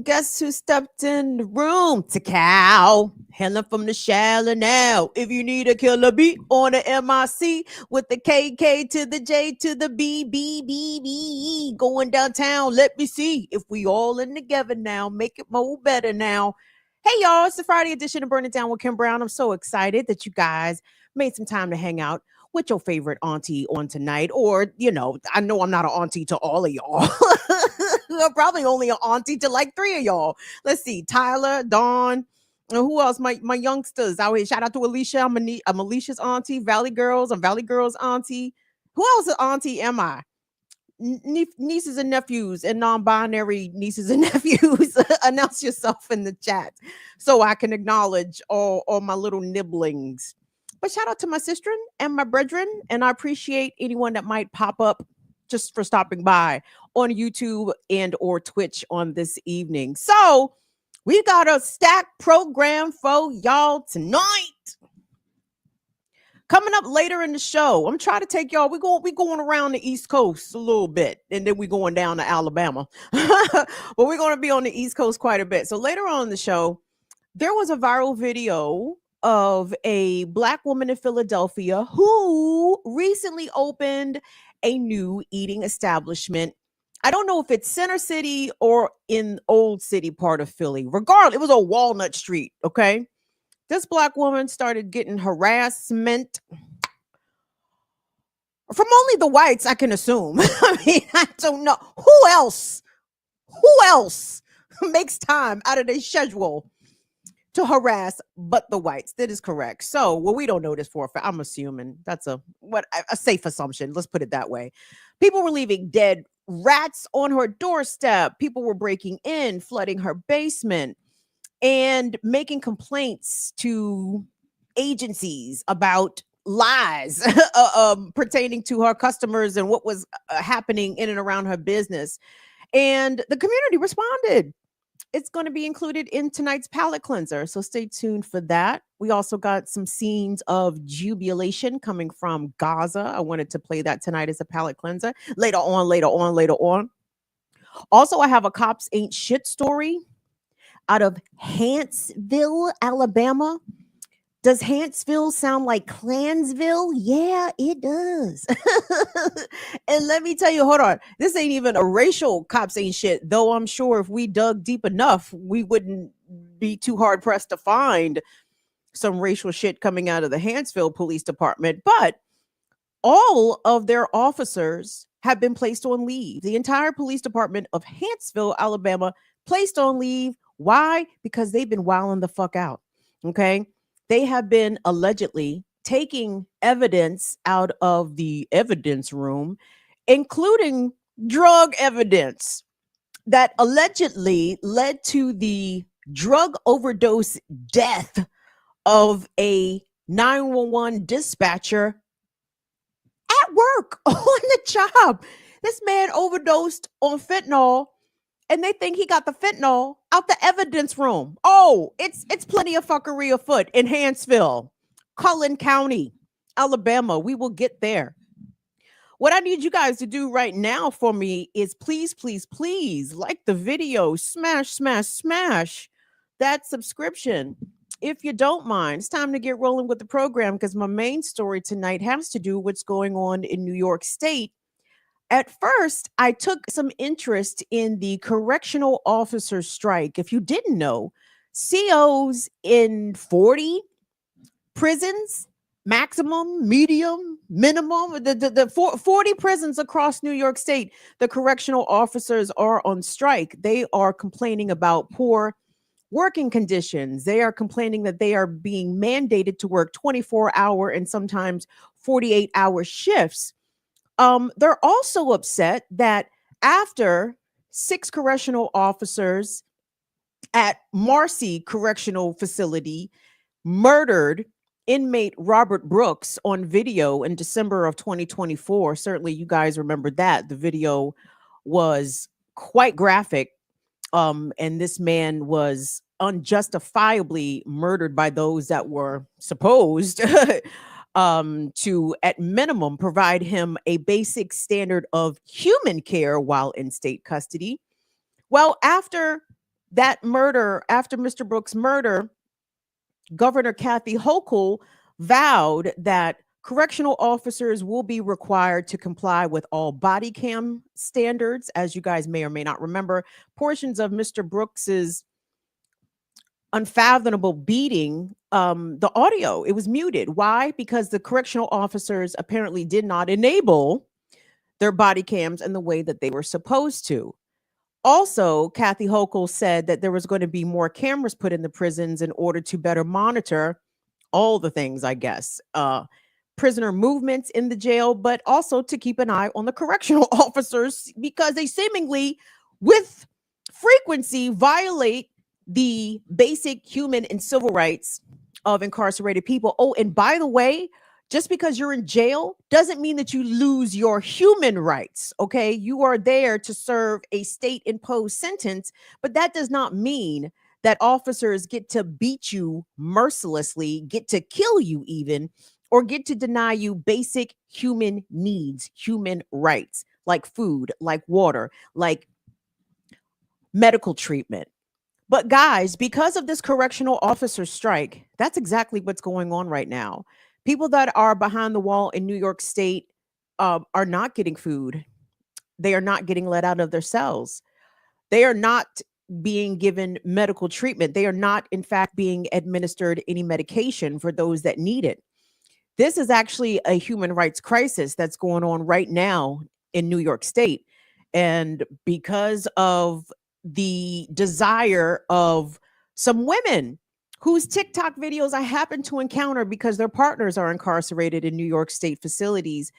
Guess who stepped in the room? To cow. Hailing from the shallow now. If you need a killer beat on the MIC with the KK to the J to the B. Going downtown, let me see if we all in together now. Make it more better now. Hey, y'all, it's the Friday edition of Burn It Down with Kim Brown. I'm so excited that you guys made some time to hang out with your favorite auntie on tonight. Or, I know I'm not an auntie to all of y'all. I'm probably only an auntie to like 3 of y'all. Let's see, Tyler, Dawn, and who else? My youngsters out here. Shout out to Alicia. I'm Alicia's auntie. Valley Girls. I'm Valley Girls' auntie. Who else auntie am I? Nieces and nephews and non-binary nieces and nephews. Announce yourself in the chat so I can acknowledge all my little nibblings. But shout out to my sister and my brethren, and I appreciate anyone that might pop up just for stopping by on YouTube and or Twitch on this evening. So we got a stacked program for y'all tonight. Coming up later in the show, I'm trying to take y'all. We going around the East Coast a little bit, and then we going down to Alabama. But we're going to be on the East Coast quite a bit. So later on in the show, there was a viral video of a Black woman in Philadelphia who recently opened a new eating establishment. I don't know if it's Center City or in Old City part of Philly. Regardless, it was on Walnut Street, okay? This Black woman started getting harassment from only the whites, I can assume. I mean, I don't know. Who else makes time out of their schedule to harass but the whites? That is correct. So, we don't know this for a fact. I'm assuming that's a safe assumption. Let's put it that way. People were leaving dead rats on her doorstep. People were breaking in, flooding her basement, and making complaints to agencies about lies pertaining to her customers and what was happening in and around her business. And the community responded. It's going to be included in tonight's palate cleanser, so stay tuned for that. We also got some scenes of jubilation coming from Gaza. I wanted to play that tonight as a palate cleanser. Later on. Also, I have a cops ain't shit story out of Hanceville, Alabama. Does Hanceville sound like Clansville? Yeah, it does. And let me tell you, hold on. This ain't even a racial cops ain't shit, though I'm sure if we dug deep enough, we wouldn't be too hard pressed to find some racial shit coming out of the Hanceville Police Department. But all of their officers have been placed on leave. The entire police department of Hanceville, Alabama, placed on leave. Why? Because they've been wilding the fuck out. Okay. They have been allegedly taking evidence out of the evidence room, including drug evidence that allegedly led to the drug overdose death of a 911 dispatcher at work on the job. This man overdosed on fentanyl, and they think he got the fentanyl out the evidence room. Oh, it's plenty of fuckery afoot in Hanceville, Cullen County, Alabama. We will get there. What I need you guys to do right now for me is please like the video, smash that subscription. If you don't mind, it's time to get rolling with the program because my main story tonight has to do with what's going on in New York State. At first, I took some interest in the correctional officer strike. If you didn't know, COs in 40 prisons, maximum, medium, minimum, the 40 prisons across New York State, the correctional officers are on strike. They are complaining about poor working conditions. They are complaining that they are being mandated to work 24-hour and sometimes 48-hour shifts. They're also upset that after 6 correctional officers at Marcy Correctional Facility murdered inmate Robert Brooks on video in December of 2024, certainly you guys remember that. The video was quite graphic, and this man was unjustifiably murdered by those that were supposed to, at minimum, provide him a basic standard of human care while in state custody. Well, after that murder, after Mr. Brooks' murder, Governor Kathy Hochul vowed that correctional officers will be required to comply with all body cam standards. As you guys may or may not remember, portions of Mr. Brooks's unfathomable beating, the audio, it was muted. Why? Because the correctional officers apparently did not enable their body cams in the way that they were supposed to. Also, Kathy Hochul said that there was going to be more cameras put in the prisons in order to better monitor all the things, I guess, prisoner movements in the jail, but also to keep an eye on the correctional officers because they seemingly, with frequency, violate the basic human and civil rights of incarcerated people. Oh, and by the way, just because you're in jail doesn't mean that you lose your human rights, okay? You are there to serve a state-imposed sentence, but that does not mean that officers get to beat you mercilessly, get to kill you even, or get to deny you basic human needs, human rights, like food, like water, like medical treatment. But guys, because of this correctional officer strike, that's exactly what's going on right now. People that are behind the wall in New York State are not getting food. They are not getting let out of their cells. They are not being given medical treatment. They are not, in fact, being administered any medication for those that need it. This is actually a human rights crisis that's going on right now in New York State. And because of the desire of some women whose TikTok videos I happen to encounter because their partners are incarcerated in New York State facilities,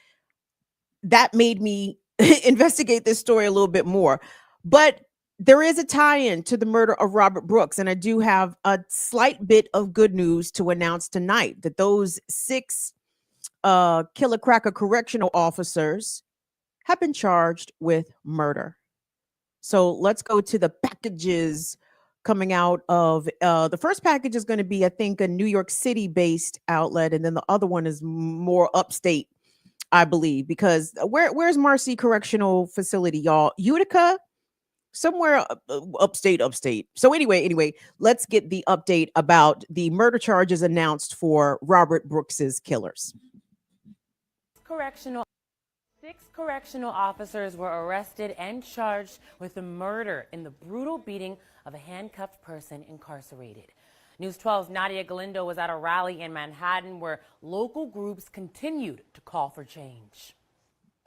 that made me investigate this story a little bit more. But there is a tie-in to the murder of Robert Brooks, and I do have a slight bit of good news to announce tonight, that those 6 killer cracker correctional officers have been charged with murder. So let's go to the packages coming out of the first package is going to be, I think, a New York City based outlet, and then the other one is more upstate, I believe, because where's Marcy Correctional Facility, y'all? Utica, somewhere upstate. So anyway, let's get the update about the murder charges announced for Robert Brooks's killers. 6 correctional officers were arrested and charged with the murder in the brutal beating of a handcuffed person incarcerated. News 12's Nadia Galindo was at a rally in Manhattan where local groups continued to call for change.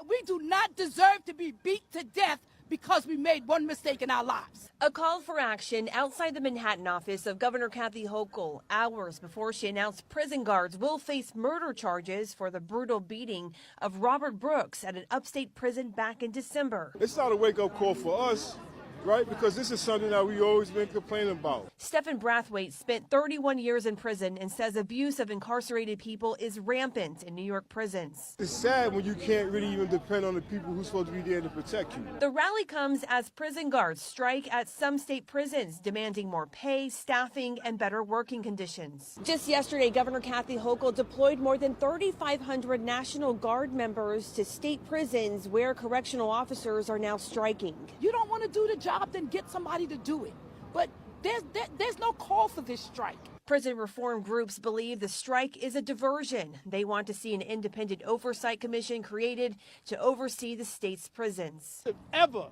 We do not deserve to be beat to death because we made one mistake in our lives. A call for action outside the Manhattan office of Governor Kathy Hochul, hours before she announced prison guards will face murder charges for the brutal beating of Robert Brooks at an upstate prison back in December. It's not a wake-up call for us, right? Because this is something that we've always been complaining about. Stephen Brathwaite spent 31 years in prison and says abuse of incarcerated people is rampant in New York prisons. It's sad when you can't really even depend on the people who's supposed to be there to protect you. The rally comes as prison guards strike at some state prisons, demanding more pay, staffing, and better working conditions. Just yesterday, Governor Kathy Hochul deployed more than 3,500 National Guard members to state prisons where correctional officers are now striking. You don't want to do the job, then get somebody to do it. But there's no call for this strike. Prison reform groups believe the strike is a diversion. They want to see an independent oversight commission created to oversee the state's prisons. If ever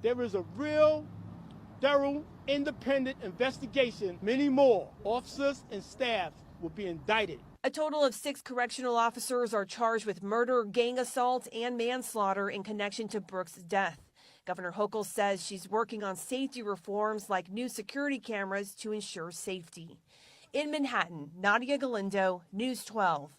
there is a real, thorough, independent investigation, many more officers and staff will be indicted. A total of 6 correctional officers are charged with murder, gang assault, and manslaughter in connection to Brooks' death. Governor Hochul says she's working on safety reforms like new security cameras to ensure safety. In Manhattan, Nadia Galindo, News 12.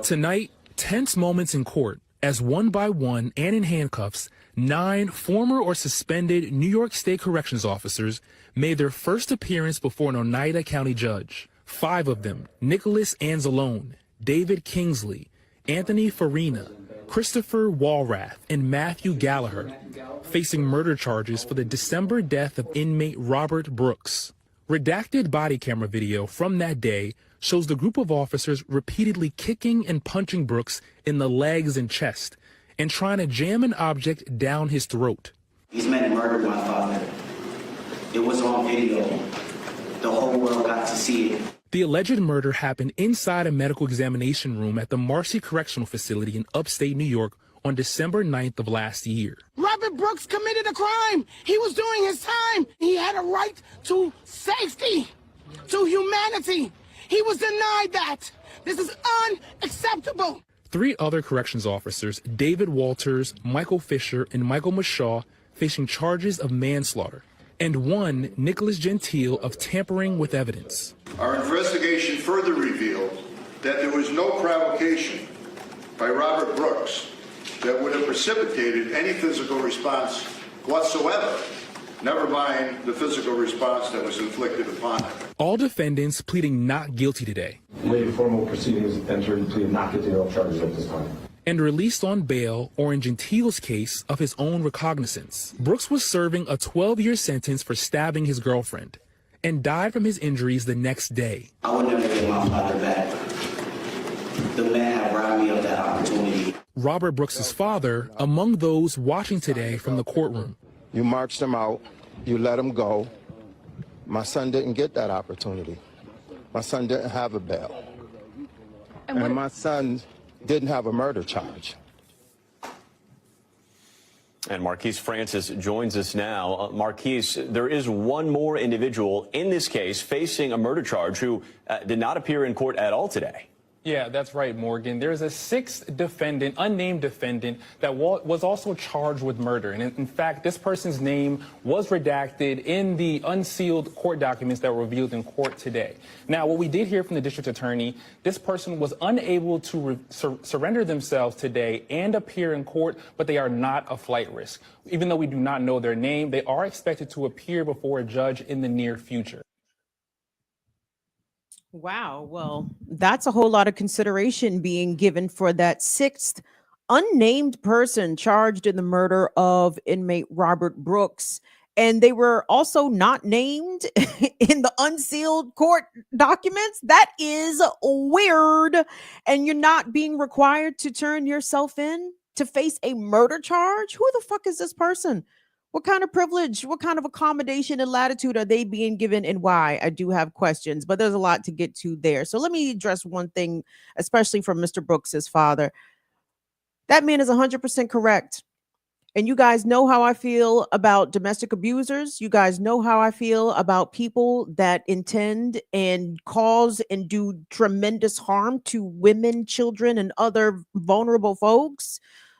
Tonight, tense moments in court as one by one and in handcuffs, 9 former or suspended New York State corrections officers made their first appearance before an Oneida County judge. 5 of them, Nicholas Anzalone, David Kingsley, Anthony Farina, Christopher Walrath, and Matthew Gallagher, facing murder charges for the December death of inmate Robert Brooks. Redacted body camera video from that day shows the group of officers repeatedly kicking and punching Brooks in the legs and chest and trying to jam an object down his throat. These men murdered my father. It was on video. The whole world got to see it. The alleged murder happened inside a medical examination room at the Marcy Correctional Facility in upstate New York on December 9th of last year. Robert Brooks committed a crime. He was doing his time. He had a right to safety, to humanity. He was denied that. This is unacceptable. 3 other corrections officers, David Walters, Michael Fisher, and Michael Mashaw, facing charges of manslaughter, and 1, Nicholas Gentile, of tampering with evidence. Our investigation further revealed that there was no provocation by Robert Brooks that would have precipitated any physical response whatsoever, never mind the physical response that was inflicted upon him. All defendants pleading not guilty today. Waive formal proceedings and enter into plea of not guilty to all charges at this time. And released on bail, or in Gentile's case, of his own recognizance. Brooks was serving a 12-year sentence for stabbing his girlfriend and died from his injuries the next day. I would never get my father back. The man had robbed me of that opportunity. Robert Brooks's father, among those watching today from the courtroom. You marched him out. You let him go. My son didn't get that opportunity. My son didn't have a bail. And my son didn't have a murder charge. And Marquise Francis joins us now. Marquise, there is one more individual in this case facing a murder charge who did not appear in court at all today. Yeah, that's right, Morgan. There's a 6th defendant, unnamed defendant, that was also charged with murder. And in fact, this person's name was redacted in the unsealed court documents that were revealed in court today. Now, what we did hear from the district attorney, this person was unable to surrender themselves today and appear in court, but they are not a flight risk. Even though we do not know their name, they are expected to appear before a judge in the near future. Wow. Well, that's a whole lot of consideration being given for that 6th unnamed person charged in the murder of inmate Robert Brooks. And they were also not named in the unsealed court documents. That is weird. And you're not being required to turn yourself in to face a murder charge. Who the fuck is this person? What kind of privilege, what kind of accommodation and latitude are they being given, and why? I do have questions, but there's a lot to get to there. So let me address one thing, especially from Mr. Brooks's father. That man is 100% correct. And you guys know how I feel about domestic abusers. You guys know how I feel about people that intend and cause and do tremendous harm to women, children, and other vulnerable folks.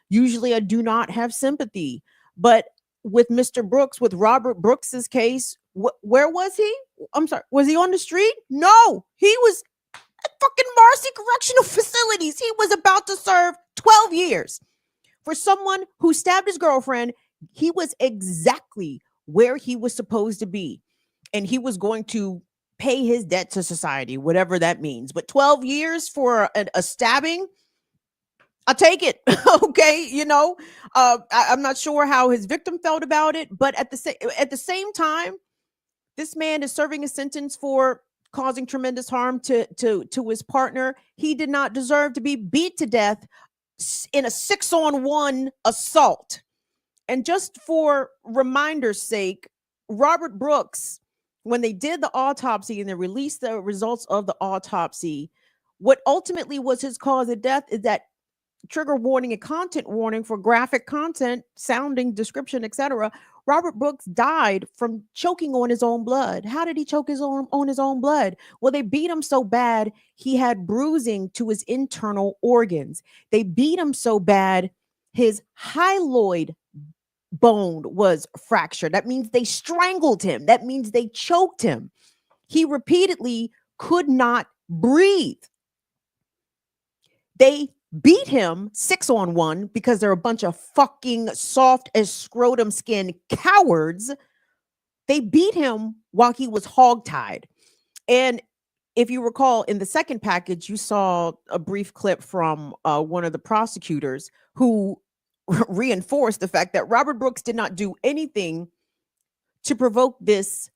Usually I do not have sympathy, but with Mr. Brooks, with Robert Brooks's case, where was he? I'm sorry, was he on the street? No, he was at fucking Marcy Correctional Facilities. He was about to serve 12 years for someone who stabbed his girlfriend. He was exactly where he was supposed to be, and he was going to pay his debt to society, whatever that means. But 12 years for a stabbing, I'll take it. Okay. You know, I'm not sure how his victim felt about it, but at the same time, this man is serving a sentence for causing tremendous harm to his partner. He did not deserve to be beat to death in a 6-on-1 assault. And just for reminder's sake, Robert Brooks, when they did the autopsy and they released the results of the autopsy, what ultimately was his cause of death is that trigger warning and content warning for graphic content, sounding, description, etc. Robert Brooks died from choking on his own blood. How did he choke on his own blood? Well, they beat him so bad, he had bruising to his internal organs. They beat him so bad, his hyaloid bone was fractured. That means they strangled him. That means they choked him. He repeatedly could not breathe. They beat him 6-on-1 because they're a bunch of fucking soft as scrotum skin cowards. They beat him while he was hogtied. And if you recall, in the second package, you saw a brief clip from one of the prosecutors who reinforced the fact that Robert Brooks did not do anything to provoke this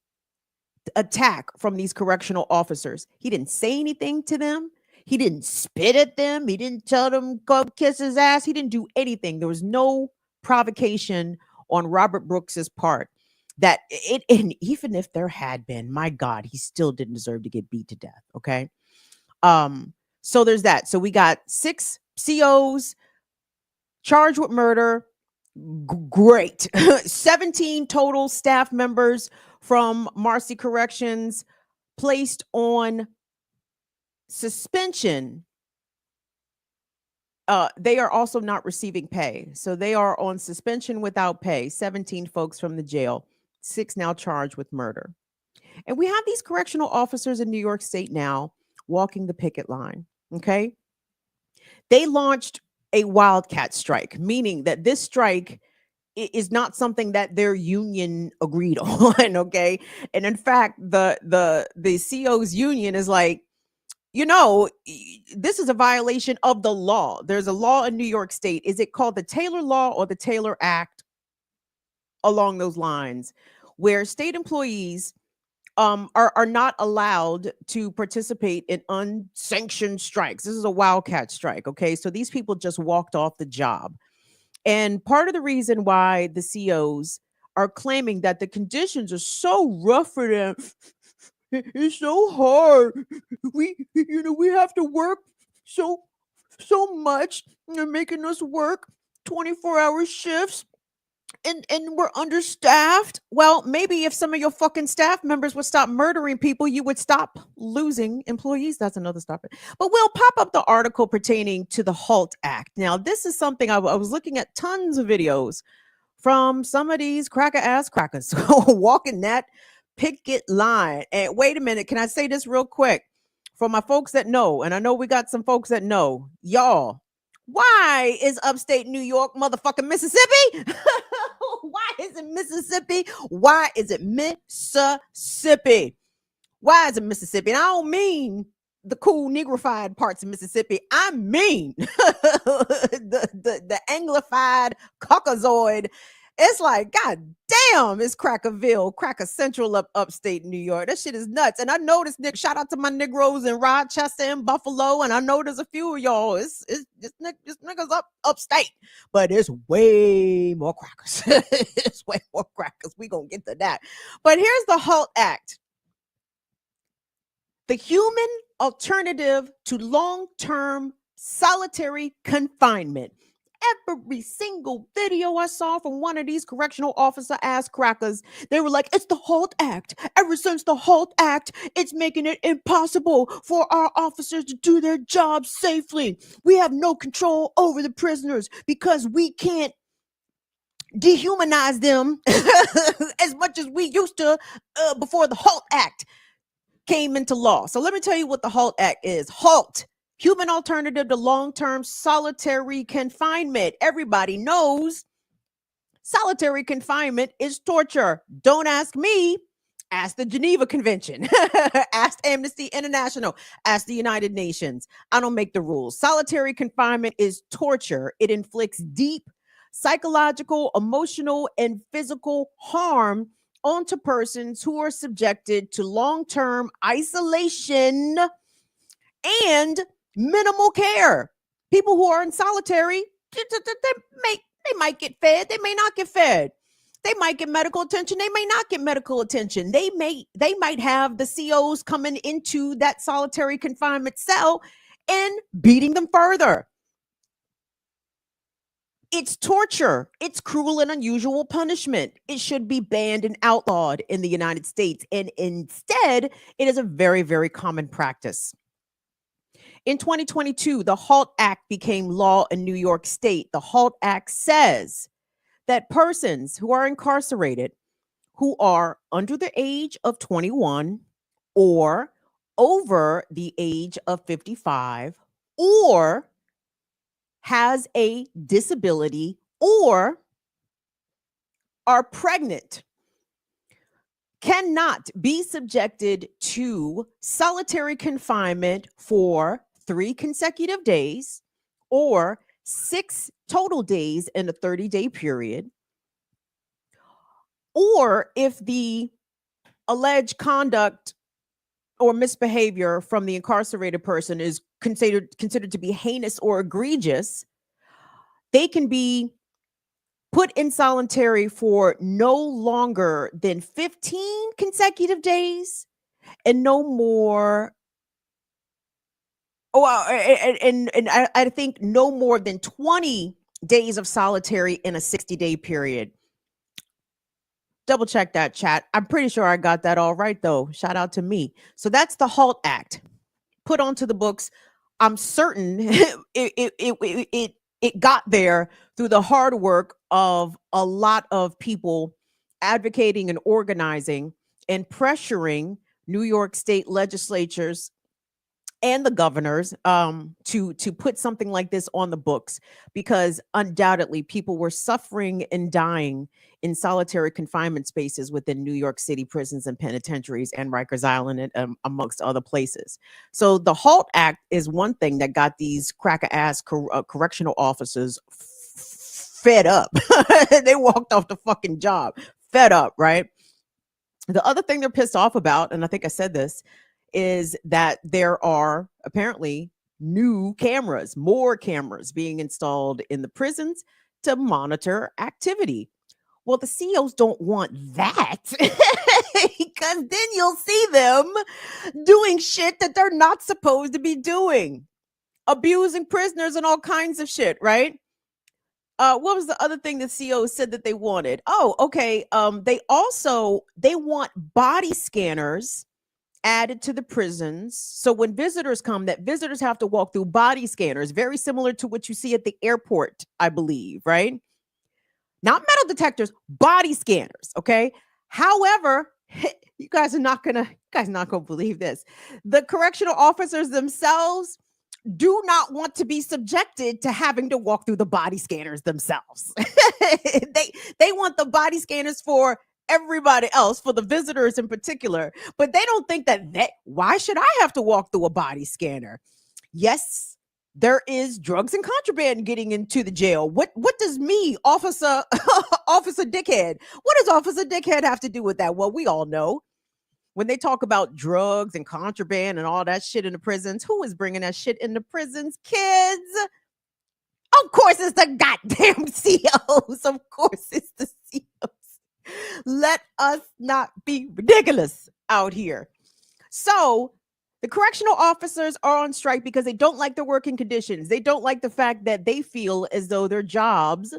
attack from these correctional officers. He didn't say anything to them. He didn't spit at them. He didn't tell them go kiss his ass. He didn't do anything. There was no provocation on Robert Brooks's part that it, and even if there had been, my God, he still didn't deserve to get beat to death. Okay. So there's that. So we got 6 COs charged with murder. Great. 17 total staff members from Marcy Corrections placed on suspension. They are also not receiving pay. So they are on suspension without pay. 17 folks from the jail, 6 now charged with murder. And we have these correctional officers in New York State now walking the picket line. Okay. They launched a wildcat strike, meaning that this strike is not something that their union agreed on. Okay. And in fact, the CO's union is like, you know, this is a violation of the law. There's a law in New York State. Is it called the Taylor Law or the Taylor Act? Along those lines, where state employees are not allowed to participate in unsanctioned strikes. This is a wildcat strike. Okay. So these people just walked off the job. And part of the reason why the COs are claiming that the conditions are so rough for them, it's so hard. We have to work so much. They're making us work 24-hour shifts. And we're understaffed. Well, maybe if some of your fucking staff members would stop murdering people, you would stop losing employees. That's another topic. But we'll pop up the article pertaining to the HALT Act. Now, this is something I was looking at tons of videos from some of these crackers walking that picket line. And wait a minute, can I say this real quick? For my folks that know, and I know we got some folks that know, y'all, why is upstate New York motherfucking Mississippi? Why is it Mississippi? Why is it Mississippi? Why is it Mississippi? And I don't mean the cool negrified parts of Mississippi. I mean the anglified Caucasoid. It's like, God damn, it's Crackerville, Cracker Central upstate New York. That shit is nuts. And I noticed, Nick, shout out to my Negroes in Rochester and Buffalo. And I know there's a few of y'all. It's niggas upstate, but it's way more crackers. It's way more crackers. We gonna get to that. But here's the HALT Act. The human alternative to long-term solitary confinement. Every single video I saw from one of these correctional officer ass crackers, they were like, it's the HALT Act. Ever since the HALT Act, it's making it impossible for our officers to do their jobs safely. We have no control over the prisoners because we can't dehumanize them as much as we used to before the HALT Act came into law. So let me tell you what the HALT Act is. HALT. Human alternative to long-term solitary confinement. Everybody knows solitary confinement is torture. Don't ask me. Ask the Geneva Convention. Ask Amnesty International. Ask the United Nations. I don't make the rules. Solitary confinement is torture. It inflicts deep psychological, emotional, and physical harm onto persons who are subjected to long-term isolation and minimal care. People who are in solitary, they might get fed, they may not get fed. They might get medical attention, they may not get medical attention. They might have the COs coming into that solitary confinement cell and beating them further. It's torture. It's cruel and unusual punishment. It should be banned and outlawed in the United States. And instead, it is a very, very common practice. In 2022, the HALT Act became law in New York State. The HALT Act says that persons who are incarcerated who are under the age of 21 or over the age of 55 or has a disability or are pregnant cannot be subjected to solitary confinement for 3 consecutive days or 6 total days in a 30-day period, or if the alleged conduct or misbehavior from the incarcerated person is considered to be heinous or egregious, they can be put in solitary for no longer than 15 consecutive days and no more. I think no more than 20 days of solitary in a 60-day period. Double check that, chat. I'm pretty sure I got that all right, though. Shout out to me. So that's the HALT Act put onto the books. I'm certain it got there through the hard work of a lot of people advocating and organizing and pressuring New York state legislatures and the governors to put something like this on the books, because undoubtedly people were suffering and dying in solitary confinement spaces within New York City prisons and penitentiaries and Rikers Island and amongst other places. So the HALT Act is one thing that got these cracker-ass correctional officers fed up. They walked off the fucking job, fed up, right? The other thing they're pissed off about, and I think I said this, is that there are apparently new cameras, more cameras being installed in the prisons to monitor activity. Well, the COs don't want that because then you'll see them doing shit that they're not supposed to be doing, abusing prisoners and all kinds of shit, right? What was the other thing the COs said that they wanted? Oh, okay. They want body scanners added to the prisons. So when visitors come, that visitors have to walk through body scanners, very similar to what you see at the airport, I believe, right? Not metal detectors, body scanners, okay? However, you guys are not gonna believe this. The correctional officers themselves do not want to be subjected to having to walk through the body scanners themselves. They want the body scanners for everybody else, for the visitors in particular, but they don't think that why should I have to walk through a body scanner? Yes, there is drugs and contraband getting into the jail. What does me, officer dickhead, what does officer dickhead have to do with that? Well, we all know when they talk about drugs and contraband and all that shit in the prisons, who is bringing that shit in the prisons? Kids. Of course it's the goddamn COs. Of course it's the COs. Let us not be ridiculous out here. So the correctional officers are on strike because they don't like the working conditions. They don't like the fact that they feel as though their jobs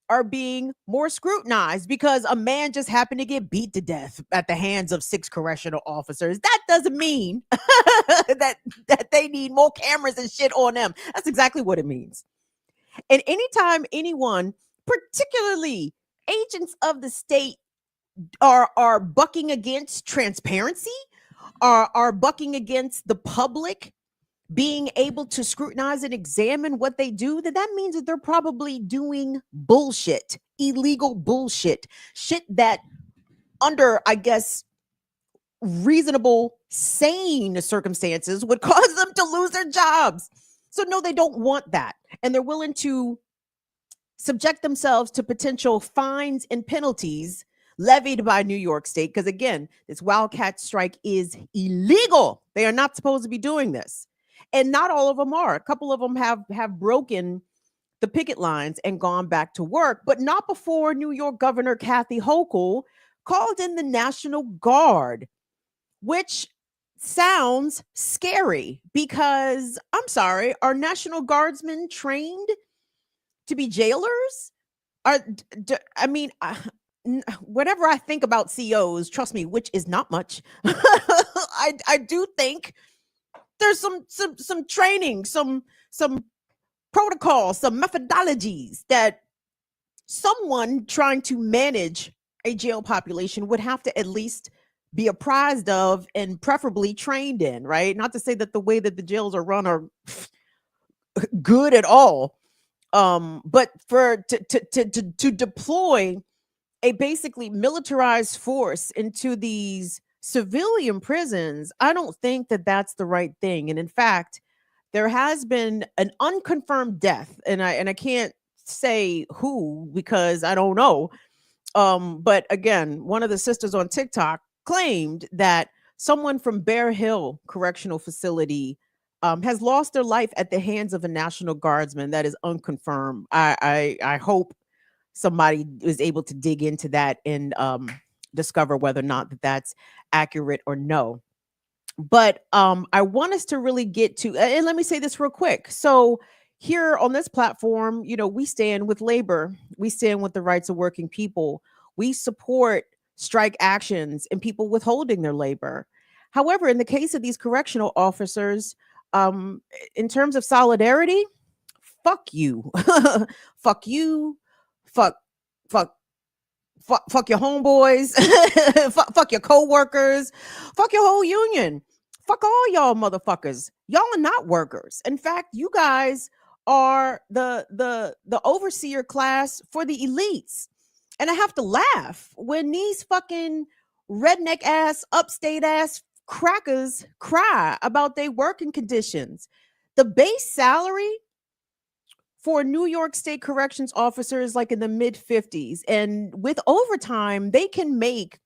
are being more scrutinized because a man just happened to get beat to death at the hands of 6 correctional officers. That doesn't mean that they need more cameras and shit on them. That's exactly what it means. And anytime anyone, particularly agents of the state, are bucking against transparency, are bucking against the public being able to scrutinize and examine what they do, then that means that they're probably doing bullshit, illegal bullshit, shit that under, I guess, reasonable, sane circumstances would cause them to lose their jobs. So no, they don't want that. And they're willing to subject themselves to potential fines and penalties levied by New York State. Because again, this wildcat strike is illegal. They are not supposed to be doing this. And not all of them are. A couple of them have broken the picket lines and gone back to work, but not before New York Governor Kathy Hochul called in the National Guard, which sounds scary because, I'm sorry, are National Guardsmen trained to be jailers? Whatever I think about COs, trust me, which is not much, I do think there's some training, some protocols, some methodologies that someone trying to manage a jail population would have to at least be apprised of and preferably trained in, right? Not to say that the way that the jails are run are good at all, but to deploy a basically militarized force into these civilian prisons, I don't think that that's the right thing. And in fact, there has been an unconfirmed death, and I can't say who because I don't know. But again, one of the sisters on TikTok claimed that someone from Bear Hill Correctional Facility has lost their life at the hands of a National Guardsman. That is unconfirmed. I hope somebody is able to dig into that and discover whether or not that's accurate or no. But I want us to really get to, and let me say this real quick. So here on this platform, we stand with labor. We stand with the rights of working people. We support strike actions and people withholding their labor. However, in the case of these correctional officers, in terms of solidarity, fuck you. Fuck you. Fuck your homeboys. Fuck your co-workers. Fuck your whole union. Fuck all y'all motherfuckers. Y'all are not workers. In fact, you guys are the overseer class for the elites. And I have to laugh when these fucking redneck ass, upstate ass crackers cry about their working conditions. The base salary for New York State corrections officers like in the mid 50s, and with overtime they can make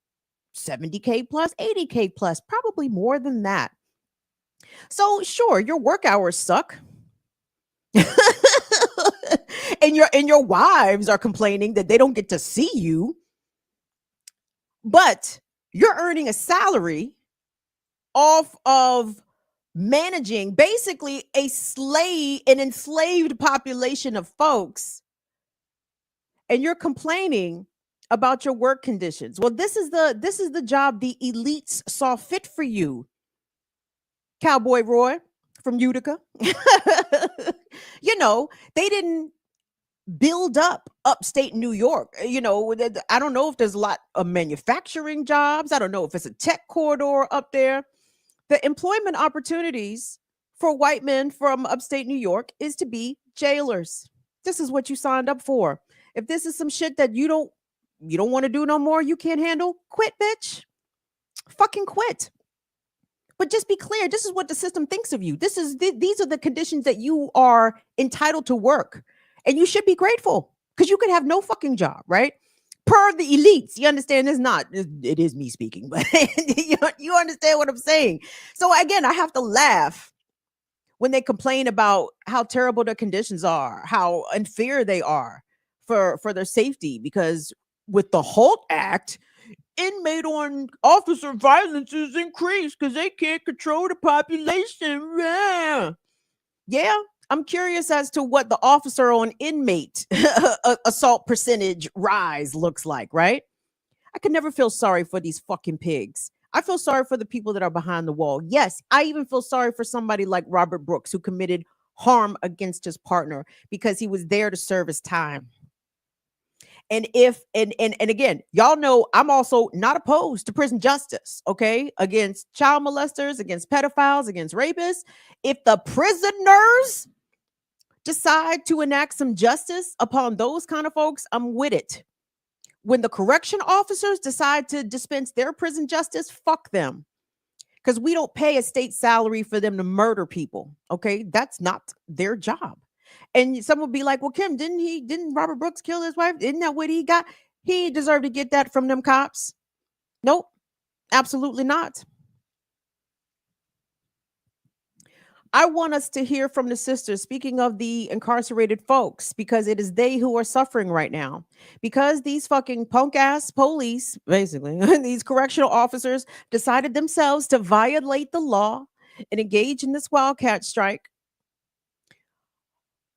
70K plus, 80K plus, probably more than that. So sure, your work hours suck. and your wives are complaining that they don't get to see you, but you're earning a salary off of managing basically an enslaved population of folks, and you're complaining about your work conditions. Well, this is the job the elites saw fit for you, Cowboy Roy from Utica. They didn't build up upstate New York. I don't know if there's a lot of manufacturing jobs. I don't know if it's a tech corridor up there. The employment opportunities for white men from upstate New York is to be jailers. This is what you signed up for. If this is some shit that you don't want to do no more, you can't handle, quit, bitch. Fucking quit. But just be clear, this is what the system thinks of you. These are the conditions that you are entitled to work. And you should be grateful because you could have no fucking job, right? Per the elites. You understand? It is me speaking, but you understand what I'm saying. So again, I have to laugh when they complain about how terrible their conditions are, how unfair they are for their safety, because with the HALT Act, inmate on officer violence is increased because they can't control the population. Yeah, I'm curious as to what the officer on inmate assault percentage rise looks like, right? I could never feel sorry for these fucking pigs. I feel sorry for the people that are behind the wall. Yes, I even feel sorry for somebody like Robert Brooks, who committed harm against his partner because he was there to serve his time. And again, y'all know I'm also not opposed to prison justice, okay? Against child molesters, against pedophiles, against rapists. If the prisoners decide to enact some justice upon those kind of folks, I'm with it. When the correction officers decide to dispense their prison justice, fuck them. Because we don't pay a state salary for them to murder people, okay? That's not their job. And some will be like, well, Kim, didn't Robert Brooks kill his wife? Isn't that what he got? He deserved to get that from them cops. Nope, absolutely not. I want us to hear from the sisters, speaking of the incarcerated folks, because it is they who are suffering right now. Because these fucking punk ass police, basically, these correctional officers decided themselves to violate the law and engage in this wildcat strike.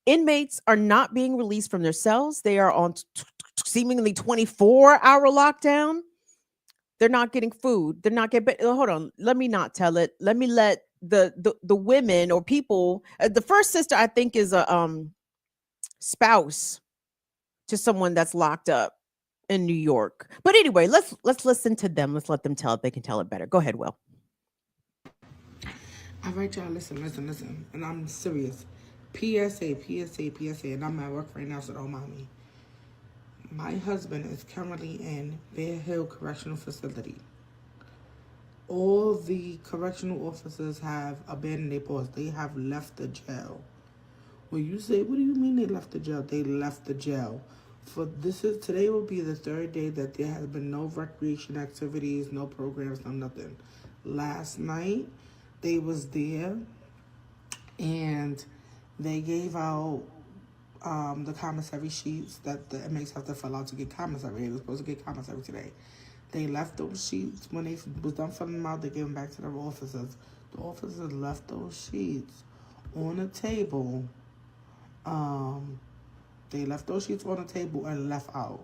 Inmates are not being released from their cells. They are on seemingly 24-hour lockdown. They're not getting food. They're not getting. Hold on. Let me not tell it. Let me let the women or people. The first sister, I think, is a spouse to someone that's locked up in New York. But anyway, let's listen to them. Let's let them tell it. They can tell it better. Go ahead, Will. All right, y'all. Listen. And I'm serious. PSA, and I'm at work right now, so don't mind me. My husband is currently in Bear Hill Correctional Facility. All the correctional officers have abandoned their post. They have left the jail. When you say, what do you mean they left the jail? They left the jail. Today will be the third day that there has been no recreation activities, no programs, no nothing. Last night, they was there, and they gave out the commissary sheets that the inmates have to fill out to get commissary. They were supposed to get commissary today. They left those sheets. When they was done filling them out, they gave them back to their officers. The officers left those sheets on the table. They left those sheets on the table and left out.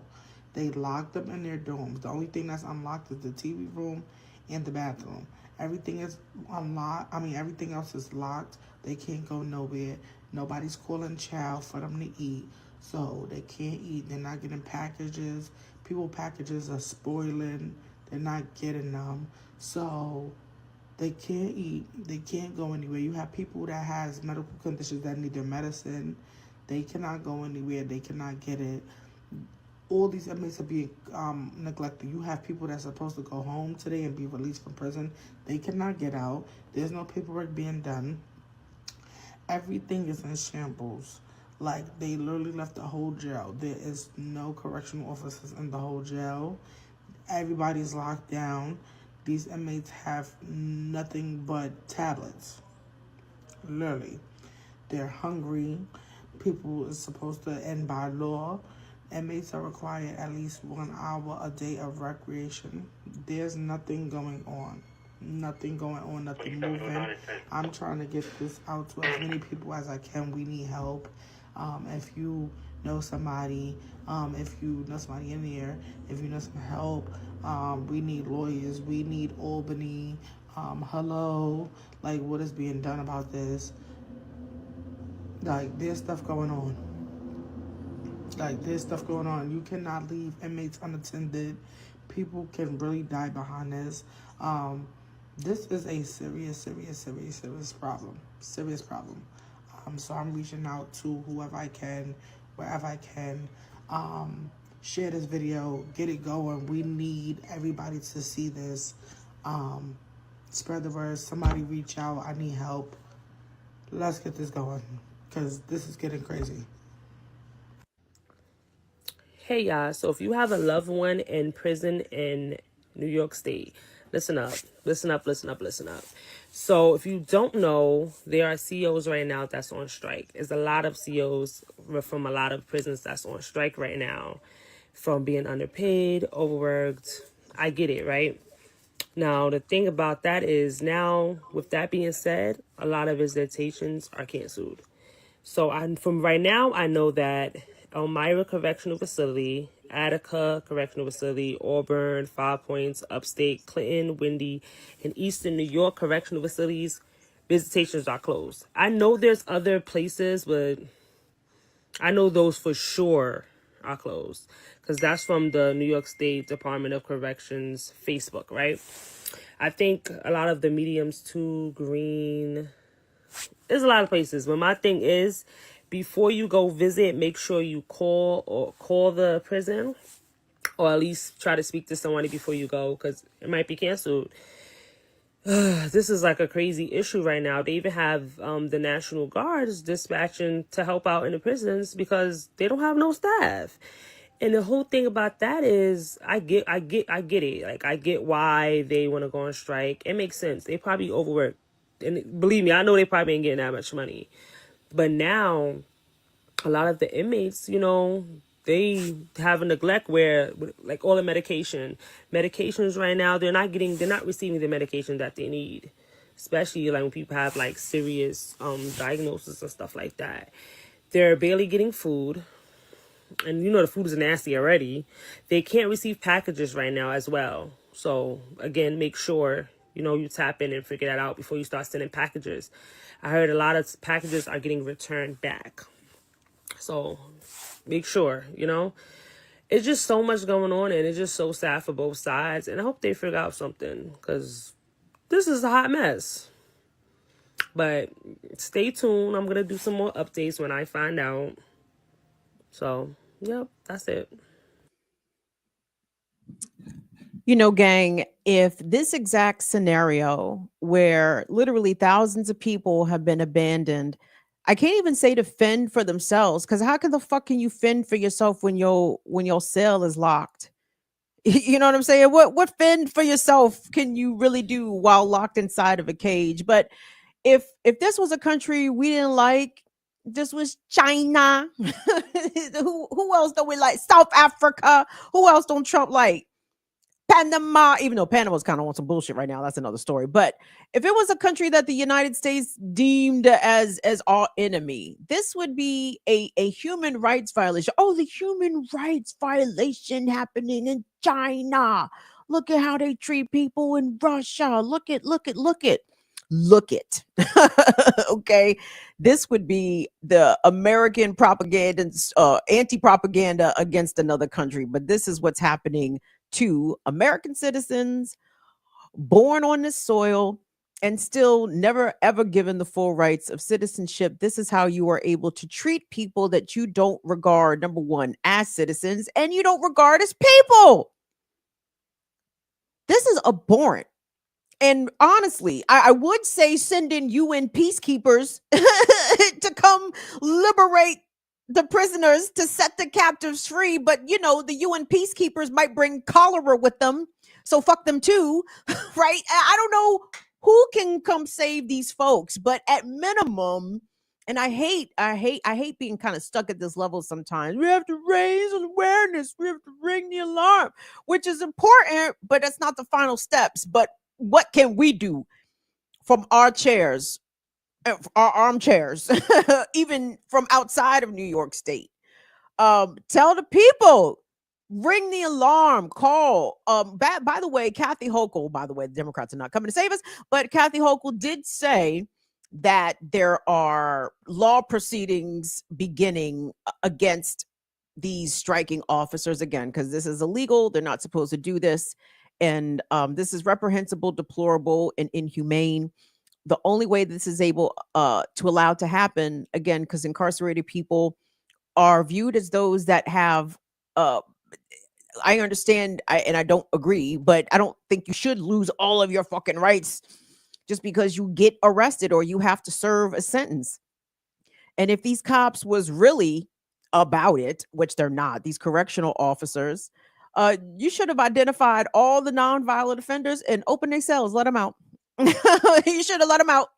They locked them in their dorms. The only thing that's unlocked is the TV room and the bathroom. Everything is unlocked. Everything else is locked. They can't go nowhere. Nobody's calling chow for them to eat. So they can't eat. They're not getting packages. People packages are spoiling. They're not getting them. So they can't eat. They can't go anywhere. You have people that has medical conditions that need their medicine. They cannot go anywhere. They cannot get it. All these inmates are being neglected. You have people that's supposed to go home today and be released from prison. They cannot get out. There's no paperwork being done. Everything is in shambles. Like, they literally left the whole jail. There is no correctional officers in the whole jail. Everybody's locked down. These inmates have nothing but tablets. Literally. They're hungry. People is supposed to end by law. Inmates are required at least 1 hour a day of recreation. There's nothing going on. Nothing going on, nothing moving. I'm trying to get this out to as many people as I can. We need help. If you know somebody, if you know somebody in there, if you know some help, we need lawyers. We need Albany. Hello. Like, what is being done about this? Like, there's stuff going on. You cannot leave inmates unattended. People can really die behind this. This is a serious problem. Serious problem. So I'm reaching out to whoever I can, wherever I can. Share this video. Get it going. We need everybody to see this. Spread the word. Somebody reach out. I need help. Let's get this going, because this is getting crazy. Hey y'all, so if you have a loved one in prison in New York State, listen up. So if you don't know, there are COs right now that's on strike. There's a lot of COs from a lot of prisons that's on strike right now, from being underpaid, overworked. I get it, right? Now, the thing about that is, now, with that being said, a lot of visitations are canceled. So from right now, I know that Elmira Correctional Facility, Attica Correctional Facility, Auburn, 5 Points, Upstate, Clinton, Windy, and Eastern New York Correctional Facilities, visitations are closed. I know there's other places, but I know those for sure are closed, because that's from the New York State Department of Corrections Facebook, right? I think a lot of the mediums too, Green, there's a lot of places. But my thing is, before you go visit, make sure you call the prison, or at least try to speak to somebody before you go, because it might be canceled. This is like a crazy issue right now. They even have the National Guards dispatching to help out in the prisons because they don't have no staff. And the whole thing about that is, I get it. Like, I get why they want to go on strike. It makes sense. They probably overworked. And believe me, I know they probably ain't getting that much money. But now, a lot of the inmates, you know, they have a neglect where, like, all the medications right now, they're not receiving the medication that they need. Especially, like, when people have, like, serious diagnosis and stuff like that. They're barely getting food. And, you know, the food is nasty already. They can't receive packages right now as well. So, again, make sure, you know, you tap in and figure that out before you start sending packages. I heard a lot of packages are getting returned back. So, make sure, you know. It's just so much going on, and it's just so sad for both sides. And I hope they figure out something, because this is a hot mess. But stay tuned. I'm going to do some more updates when I find out. So, yep, that's it. You know, gang, if this exact scenario where literally thousands of people have been abandoned, I can't even say to fend for themselves, because how the fuck can you fend for yourself when your cell is locked? You know what I'm saying? What fend for yourself can you really do while locked inside of a cage? But if this was a country we didn't like, This was China. Who else don't we like? South Africa. Who else don't Trump like? Panama, even though Panama's kind of on some bullshit right now, that's another story. But if it was a country that the United States deemed as our enemy, this would be a human rights violation. Oh, the human rights violation happening in China. Look at how they treat people in Russia. Look it. Okay, this would be the American propaganda, anti-propaganda against another country. But this is what's happening to American citizens born on this soil and still never ever given the full rights of citizenship. This is how you are able to treat people that you don't regard, number one, as citizens, and you don't regard as people. This is abhorrent. And honestly, I would say send in UN peacekeepers to come liberate the prisoners, to set the captives free. But, you know, the UN peacekeepers might bring cholera with them. So fuck them too, right? I don't know who can come save these folks, but at minimum, and I hate being kind of stuck at this level sometimes. We have to raise awareness. We have to ring the alarm, which is important, but that's not the final steps. But what can we do from our chairs, our armchairs, even from outside of New York State? Tell the people, ring the alarm, call. By the way, Kathy Hochul, the Democrats are not coming to save us, but Kathy Hochul did say that there are law proceedings beginning against these striking officers again, because this is illegal. They're not supposed to do this. And this is reprehensible, deplorable, and inhumane. The only way this is able to allow to happen, again, because incarcerated people are viewed as those that have, I understand, and I don't agree, but I don't think you should lose all of your fucking rights just because you get arrested or you have to serve a sentence. And if these cops was really about it, which they're not, these correctional officers, you should have identified all the nonviolent offenders and opened their cells, let them out. You should have let them out.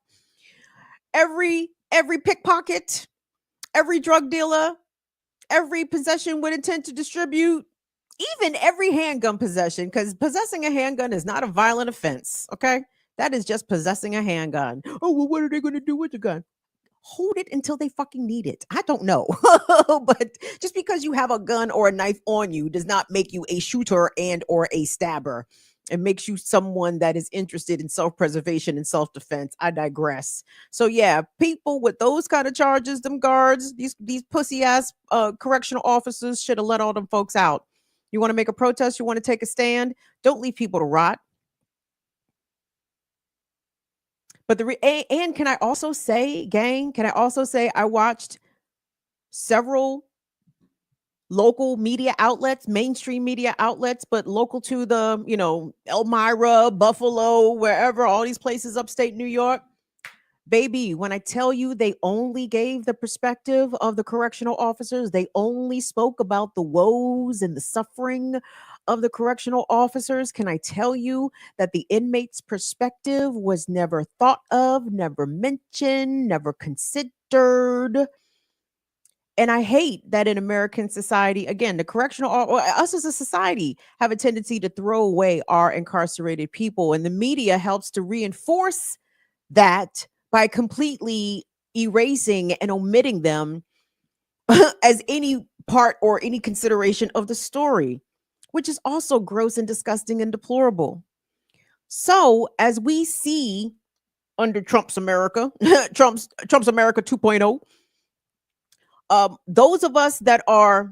Every pickpocket, every drug dealer, every possession with intent to distribute, even every handgun possession, because possessing a handgun is not a violent offense, okay? That is just possessing a handgun. Oh, well, what are they going to do with the gun? Hold it until they fucking need it. I don't know. But just because you have a gun or a knife on you does not make you a shooter and or a stabber. It makes you someone that is interested in self-preservation and self-defense. I digress. So yeah, people with those kind of charges, them guards, these pussy ass correctional officers should have let all them folks out. You want to make a protest? You want to take a stand? Don't leave people to rot. But and can I also say, gang, I watched several local media outlets, mainstream media outlets, but local to the, Elmira, Buffalo, wherever, all these places upstate New York. Baby, when I tell you they only gave the perspective of the correctional officers, they only spoke about the woes and the suffering of the correctional officers, can I tell you that the inmates' perspective was never thought of, never mentioned, never considered? And I hate that in American society, again, the correctional, or us as a society, have a tendency to throw away our incarcerated people. And the media helps to reinforce that by completely erasing and omitting them as any part or any consideration of the story, which is also gross and disgusting and deplorable. So as we see under Trump's America, Trump's America 2.0, those of us that are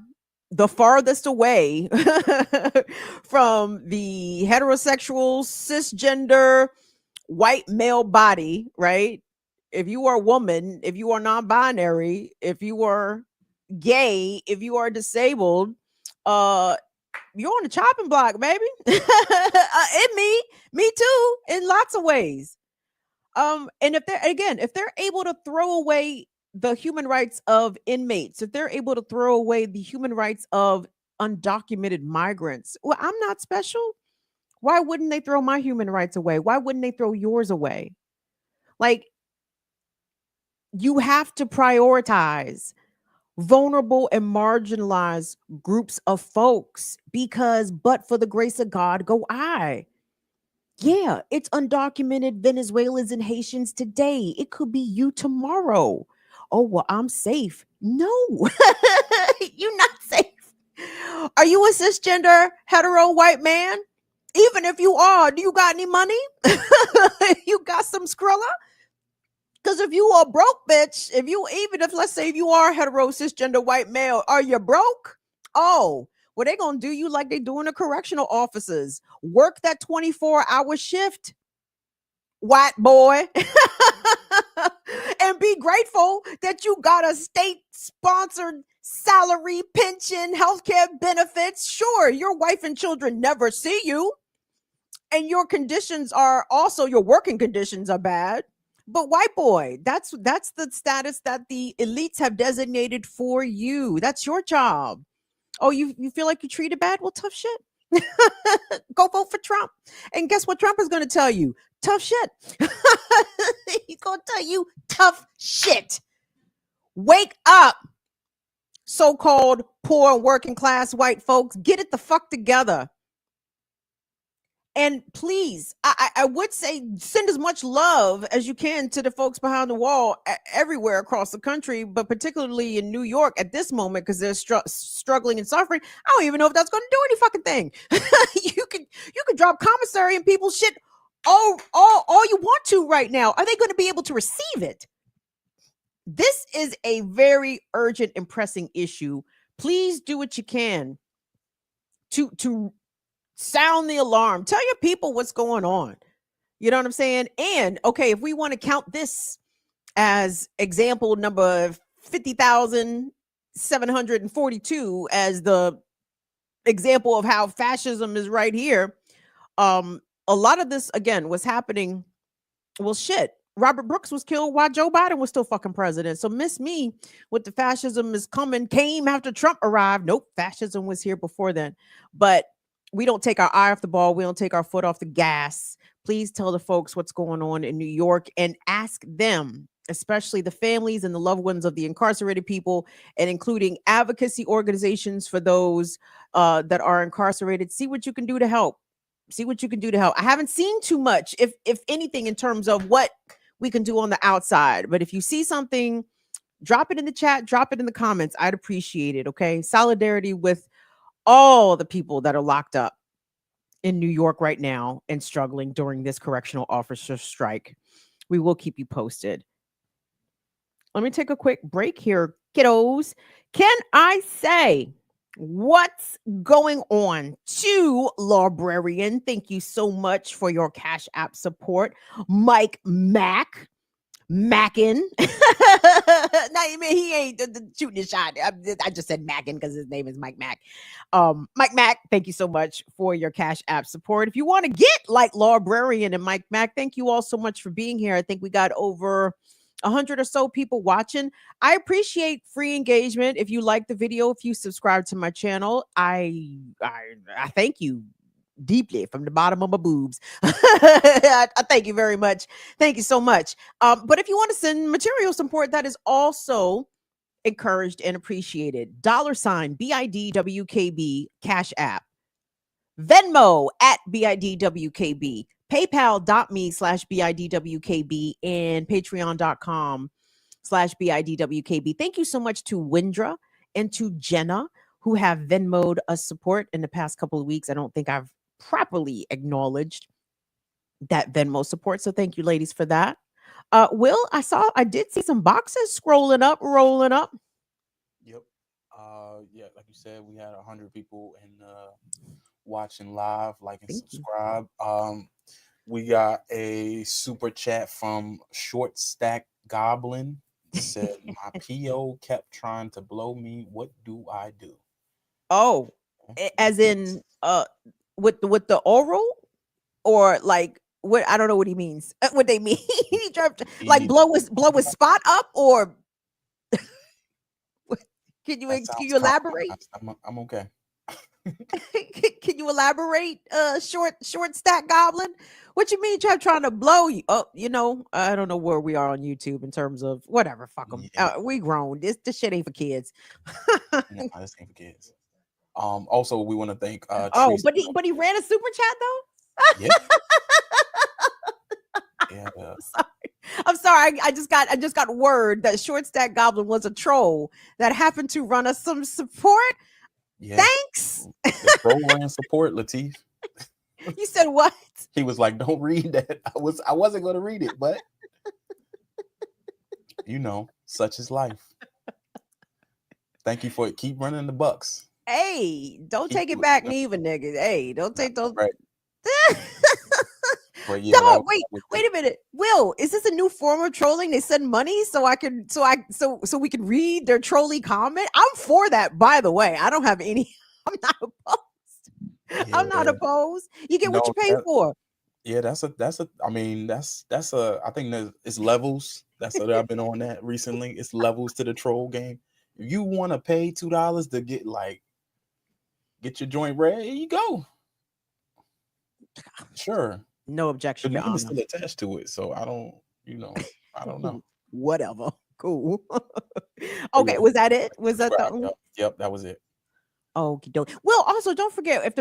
the farthest away from the heterosexual, cisgender, white male body, right? If you are a woman, if you are non-binary, if you are gay, if you are disabled, you're on the chopping block, baby. Me too, in lots of ways. And if they're able to throw away the human rights of inmates, if they're able to throw away the human rights of undocumented migrants, well, I'm not special. Why wouldn't they throw my human rights away? Why wouldn't they throw yours away? Like, you have to prioritize vulnerable and marginalized groups of folks because, but for the grace of God, go I. Yeah, it's undocumented Venezuelans and Haitians today. It could be you tomorrow. Oh, well, I'm safe. No, you're not safe. Are you a cisgender, hetero, white man? Even if you are, do you got any money? You got some Skrilla? Because if you are broke, bitch, let's say if you are hetero, cisgender, white male, are you broke? Oh, well, they're going to do you like they doing the correctional officers. Work that 24-hour shift, white boy. And be grateful that you got a state-sponsored salary, pension, healthcare benefits. Sure, your wife and children never see you. And your conditions are also, your working conditions are bad. But white boy, that's the status that the elites have designated for you. That's your job. Oh, you feel like you treated bad? Well, tough shit. Go vote for Trump. And guess what Trump is going to tell you? Tough shit. He's going to tell you tough shit. Wake up, so-called poor working class white folks. Get it the fuck together. And please, I would say send as much love as you can to the folks behind the wall everywhere across the country, but particularly in New York at this moment because they're struggling and suffering. I don't even know if that's going to do any fucking thing. You could drop commissary and people's shit all you want to right now. Are they going to be able to receive it? This is a very urgent and pressing issue. Please do what you can to sound the alarm. Tell your people what's going on. You know what I'm saying? And okay, if we want to count this as example number 50,742 as the example of how fascism is right here, a lot of this again was happening. Well, shit. Robert Brooks was killed while Joe Biden was still fucking president. So miss me with the fascism is came after Trump arrived. Nope, fascism was here before then. But we don't take our eye off the ball. We don't take our foot off the gas. Please tell the folks what's going on in New York and ask them, especially the families and the loved ones of the incarcerated people, and including advocacy organizations for those that are incarcerated. See what you can do to help. See what you can do to help. I haven't seen too much, if anything, in terms of what we can do on the outside. But if you see something, drop it in the chat, drop it in the comments. I'd appreciate it. Okay. Solidarity with all the people that are locked up in New York right now and struggling during this correctional officer strike. We will keep you posted. Let me take a quick break here, kiddos. Can I say what's going on to Librarian? Thank you so much for your Cash App support. Mike Mack. Mackin. He ain't shooting his shot. I just said Mackin because his name is Mike Mack. Mike Mack, thank you so much for your Cash App support. If you want to get like Librarian and Mike Mack, thank you all so much for being here. I think we got over 100 or so people watching. I appreciate free engagement. If you like the video, if you subscribe to my channel, I thank you deeply from the bottom of my boobs. I thank you very much. Thank you so much. But if you want to send material support, that is also encouraged and appreciated. $ BIDWKB Cash App, Venmo at BIDWKB, PayPal.me/BIDWKB, and Patreon.com/BIDWKB. Thank you so much to Windra and to Jenna, who have Venmo'd us support in the past couple of weeks. I don't think I've properly acknowledged that Venmo support. So thank you, ladies, for that. Will, I did see some boxes rolling up. Yep. Yeah, like you said, we had 100 people in watching live, like and subscribe. We got a super chat from Short Stack Goblin. It said, my PO kept trying to blow me. What do I do? Oh, as in with the oral, or like what? I don't know what he means. What they mean? He tried to, like blow his spot up, or can you elaborate? I'm okay. Can you elaborate, short stack goblin? What you mean trying to blow you? Oh, I don't know where we are on YouTube in terms of whatever. Fuck them. We grown. This shit ain't for kids. No, this ain't for kids. Also, we want to thank. Oh, but he ran a super chat though. Yeah. Yeah. I'm sorry. I just got word that short stack goblin was a troll that happened to run us some support. Yeah. Thanks. The troll ran support, Latif. You said what? He was like, "Don't read that." I wasn't going to read it, but such is life. Thank you for it. Keep running the Bucks. Hey, don't take it back, neither, nigga. Hey, don't take those. Right. But yeah, no, wait a minute. Will, is this a new form of trolling? They send money so we can read their trolly comment. I'm for that, by the way. I don't have any. I'm not opposed. Yeah. I'm not opposed. You get what you pay for. Yeah, I think it's levels. That's what I've been on that recently. It's levels to the troll game. If you want to pay $2 to get your joint red, here you go. Sure. No objection. The name is still attached to it, so I don't know. Whatever. Cool. Okay, was that it? Was that the? Yep, that was it. Okie doke. Well, also don't forget if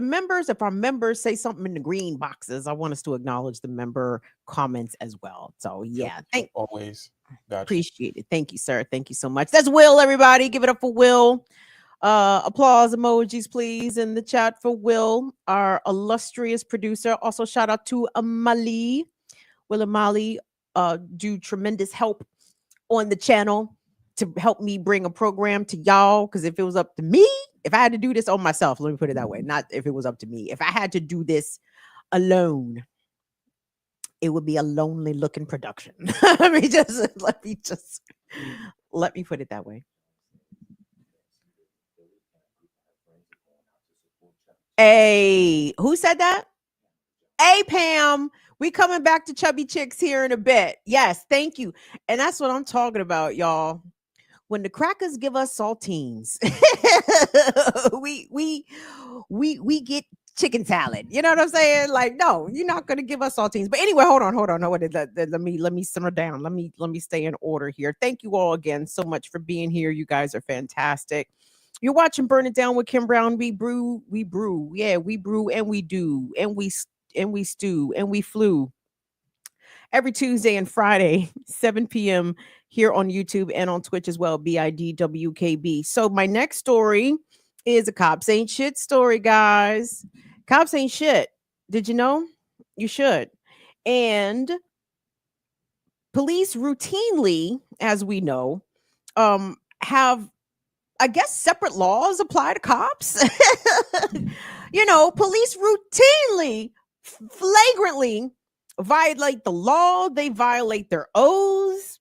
our members say something in the green boxes, I want us to acknowledge the member comments as well. So yeah, always. Gotcha. Appreciate it. Thank you, sir. Thank you so much. That's Will, everybody. Give it up for Will. Applause emojis, please, in the chat for Will, our illustrious producer. Also, shout out to Amali. Will and Molly do tremendous help on the channel to help me bring a program to y'all. Because if it was up to me, if I had to do this on myself, let me put it that way. Not if it was up to me. If I had to do this alone, it would be a lonely looking production. let me put it that way. Hey, who said that? Hey, Pam, we coming back to Chubby Chicks here in a bit. Yes, thank you. And that's what I'm talking about, y'all. When the crackers give us saltines, we get chicken salad. You know what I'm saying? Like, no, you're not gonna give us saltines. But anyway, hold on. Let me simmer down. Let me stay in order here. Thank you all again so much for being here. You guys are fantastic. You're watching Burn It Down with Kim Brown. We brew. Yeah, we brew and we do. And we stew and we flew. Every Tuesday and Friday, 7 p.m. here on YouTube and on Twitch as well, BIDWKB. So my next story is a cops ain't shit story, guys. Cops ain't shit. Did you know? You should. And police routinely, as we know, have, I guess, separate laws apply to cops. Police routinely, flagrantly violate the law. They violate their oaths.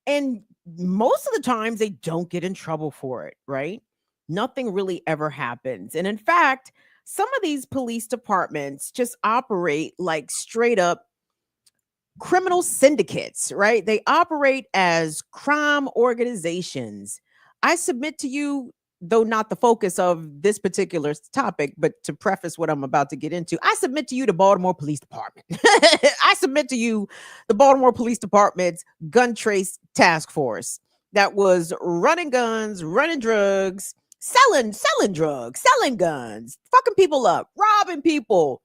And most of the times they don't get in trouble for it, right? Nothing really ever happens. And in fact, some of these police departments just operate like straight up criminal syndicates, right? They operate as crime organizations. I submit to you, though not the focus of this particular topic, but to preface what I'm about to get into, I submit to you the Baltimore Police Department. I submit to you the Baltimore Police Department's gun trace task force that was running guns, running drugs, selling drugs, selling guns, fucking people up, robbing people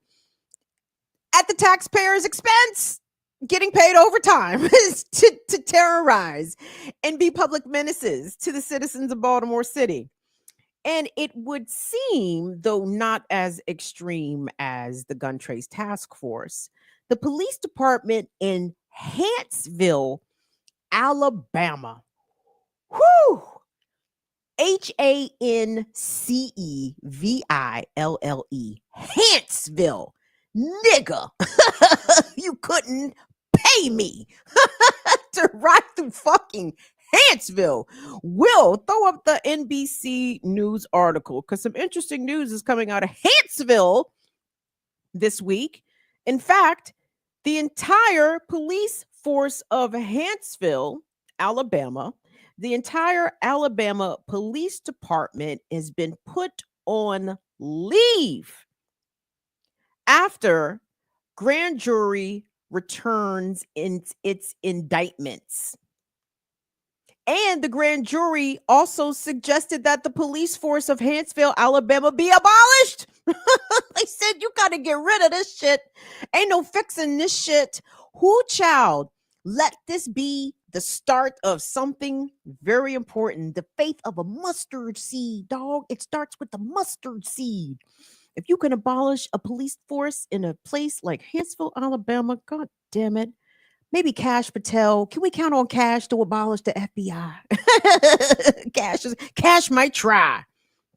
at the taxpayer's expense, getting paid overtime to terrorize and be public menaces to the citizens of Baltimore City. And it would seem, though not as extreme as the gun trace task force, the police department in Hanceville, Alabama. Whoo! Hanceville. Hanceville. Nigga. You couldn't pay me to ride through fucking Hanceville. Will, throw up the NBC News article because some interesting news is coming out of Hanceville this week. In fact, the entire police force of Hanceville, Alabama, the entire Alabama Police Department has been put on leave after grand jury returns in its indictments. And the grand jury also suggested that the police force of Hanceville, Alabama be abolished. They said, you got to get rid of this shit. Ain't no fixing this shit. Who, child? Let this be the start of something very important. The faith of a mustard seed, dog. It starts with the mustard seed. If you can abolish a police force in a place like Hanceville, Alabama, God damn it. Maybe Cash Patel. Can we count on Cash to abolish the FBI? Cash might try.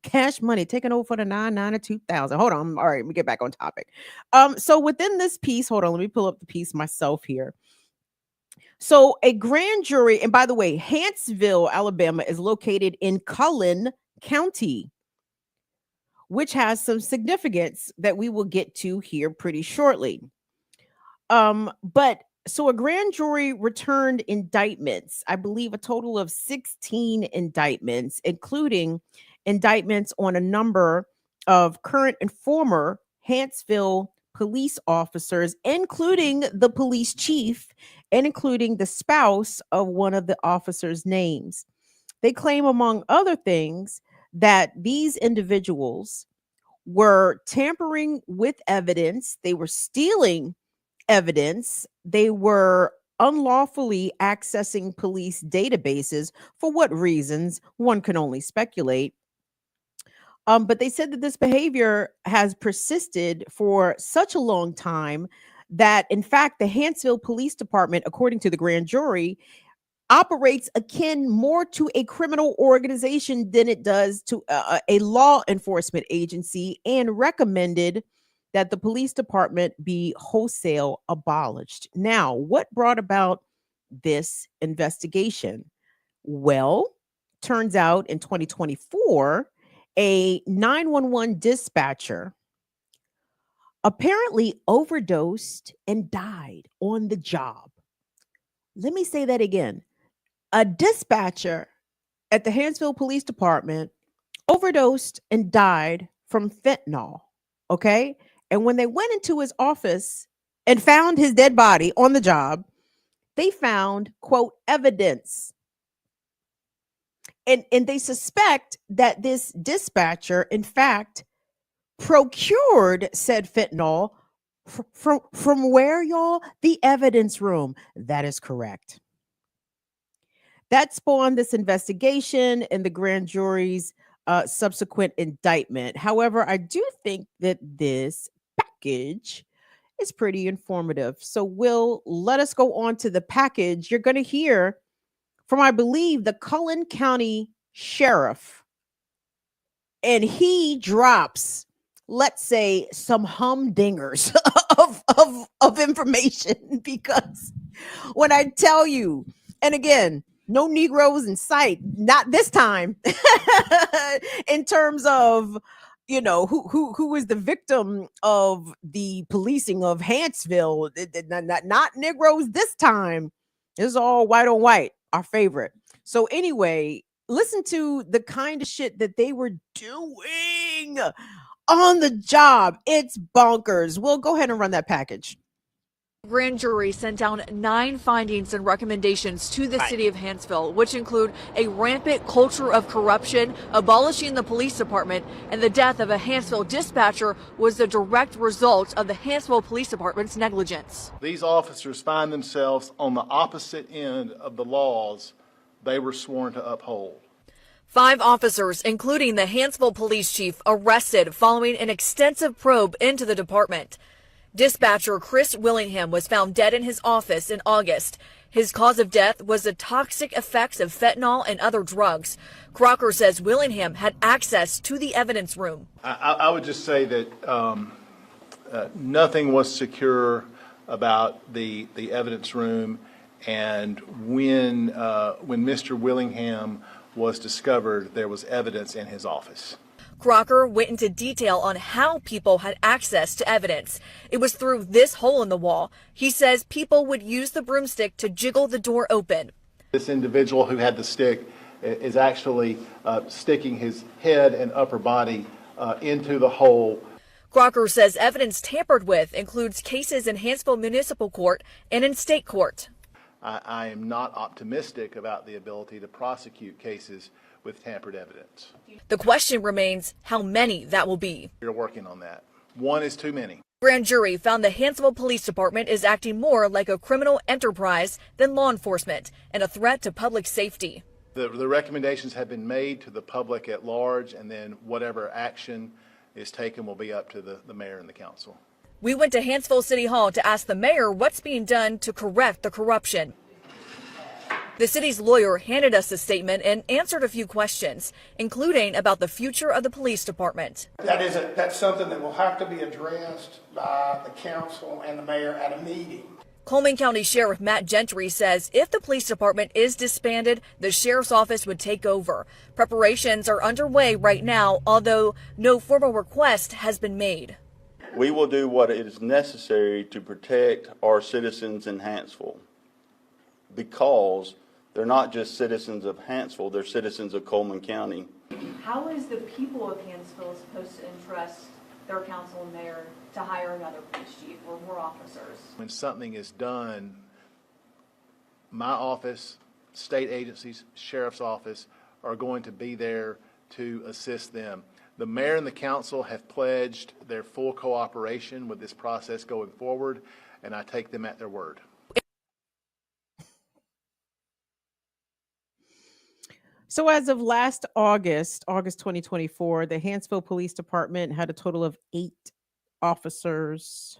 Cash Money taking over for the 99 or 2000. Hold on. All right, let me get back on topic. So within this piece, hold on, let me pull up the piece myself here. So a grand jury, and by the way, Hanceville, Alabama is located in Cullen County, which has some significance that we will get to here pretty shortly. So a grand jury returned indictments, I believe a total of 16 indictments, including indictments on a number of current and former Hanceville police officers, including the police chief and including the spouse of one of the officers' names. They claim, among other things, that these individuals were tampering with evidence, they were stealing evidence, they were unlawfully accessing police databases. For what reasons, one can only speculate. But they said that this behavior has persisted for such a long time that, in fact, the Hanceville Police Department, according to the grand jury, operates akin more to a criminal organization than it does to a law enforcement agency, and recommended that the police department be wholesale abolished. Now, what brought about this investigation? Well, turns out in 2024, a 911 dispatcher apparently overdosed and died on the job. Let me say that again. A dispatcher at the Hanceville Police Department overdosed and died from fentanyl. Okay. And when they went into his office and found his dead body on the job, they found, quote, evidence. And they suspect that this dispatcher, in fact, procured said fentanyl from where, y'all? The evidence room. That is correct. That spawned this investigation and the grand jury's subsequent indictment. However, I do think that this package is pretty informative. So Will, let us go on to the package. You're going to hear from, I believe, the Cullen County Sheriff. And he drops, let's say, some humdingers of information, because when I tell you, and again, no Negroes in sight, not this time, in terms of, you know, who is the victim of the policing of Hanceville, not Negroes this time. It's all white on white, our favorite. So anyway, listen to the kind of shit that they were doing on the job. It's bonkers. We'll go ahead and run that package. Grand jury sent down 9 findings and recommendations to the city of Hanceville, which include a rampant culture of corruption, abolishing the police department, and the death of a Hanceville dispatcher was the direct result of the Hanceville Police Department's negligence. These officers find themselves on the opposite end of the laws they were sworn to uphold. 5 officers, including the Hanceville police chief, arrested following an extensive probe into the department. Dispatcher Chris Willingham was found dead in his office in August. His cause of death was the toxic effects of fentanyl and other drugs. Crocker says Willingham had access to the evidence room. I would just say that nothing was secure about the evidence room, and when Mr. Willingham was discovered, there was evidence in his office. Crocker went into detail on how people had access to evidence. It was through this hole in the wall. He says people would use the broomstick to jiggle the door open. This individual who had the stick is actually sticking his head and upper body into the hole. Crocker says evidence tampered with includes cases in Hanceville Municipal Court and in state court. I am not optimistic about the ability to prosecute cases with tampered evidence. The question remains how many that will be. We're working on that. One is too many. Grand jury found the Hanceville Police Department is acting more like a criminal enterprise than law enforcement and a threat to public safety. The recommendations have been made to the public at large, and then whatever action is taken will be up to the mayor and the council. We went to Hanceville City Hall to ask the mayor what's being done to correct the corruption. The city's lawyer handed us a statement and answered a few questions, including about the future of the police department. That's something that will have to be addressed by the council and the mayor at a meeting. Coleman County Sheriff Matt Gentry says if the police department is disbanded, the sheriff's office would take over. Preparations are underway right now, although no formal request has been made. We will do what is necessary to protect our citizens in Hanceville, because they're not just citizens of Hanceville, they're citizens of Coleman County. How is the people of Hanceville supposed to entrust their council and mayor to hire another police chief or more officers? When something is done, my office, state agencies, sheriff's office are going to be there to assist them. The mayor and the council have pledged their full cooperation with this process going forward, and I take them at their word. So as of last August 2024, the Hanceville Police Department had a total of 8 officers.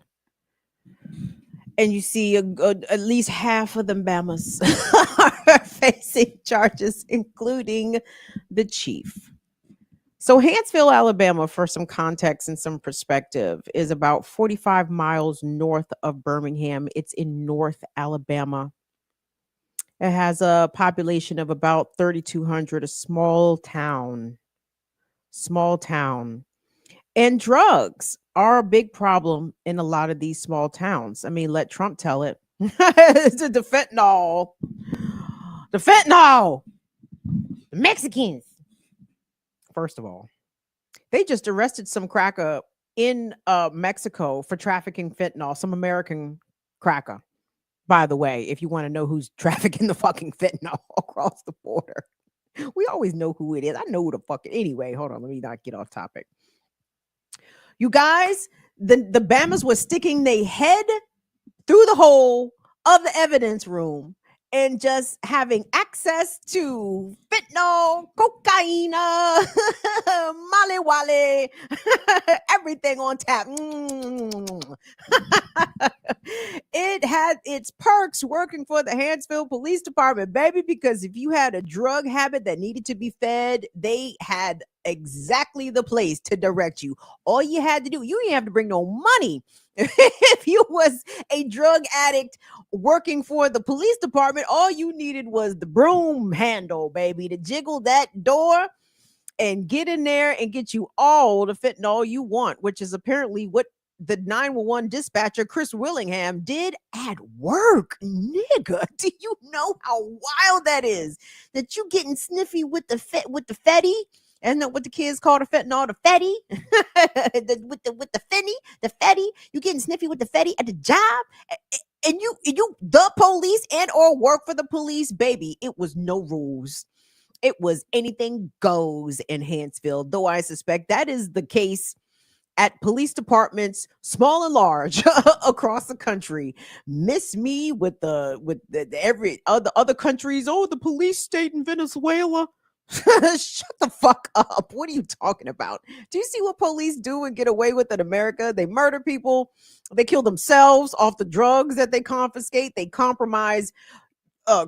And you see at least half of them Bamas are facing charges, including the chief. So Hanceville, Alabama, for some context and some perspective, is about 45 miles north of Birmingham. It's in North Alabama. It has a population of about 3,200, a small town. And drugs are a big problem in a lot of these small towns. I mean, let Trump tell it. It's the fentanyl. The Mexicans. First of all, they just arrested some cracker in Mexico for trafficking fentanyl, some American cracker. By the way, if you want to know who's trafficking the fucking fentanyl across the border, we always know who it is. I know who the fuck. Anyway, hold on. Let me not get off topic. You guys, the Bamas was sticking their head through the hole of the evidence room and just having access to fentanyl, cocaine, molly wally, everything on tap. It had its perks working for the Hanceville Police Department, baby, because if you had a drug habit that needed to be fed, they had exactly the place to direct you. All you had to do, you didn't have to bring no money. If you was a drug addict working for the police department, all you needed was the broom handle, baby, to jiggle that door and get in there and get you all the fentanyl you want, which is apparently what the 911 dispatcher, Chris Willingham, did at work. Nigga, do you know how wild that is? That you getting sniffy with the fetty? And what the kids call the fentanyl, the fetty, with the fenny, the fetty. You getting sniffy with the fetty at the job, and you the police and or work for the police, baby. It was no rules. It was anything goes in Hanceville. Though I suspect that is the case at police departments, small and large, across the country. Miss me with the every other countries. Oh, the police state in Venezuela. Shut the fuck up. What are you talking about? Do you see what police do and get away with in America? They murder people. They kill themselves off the drugs that they confiscate. They compromise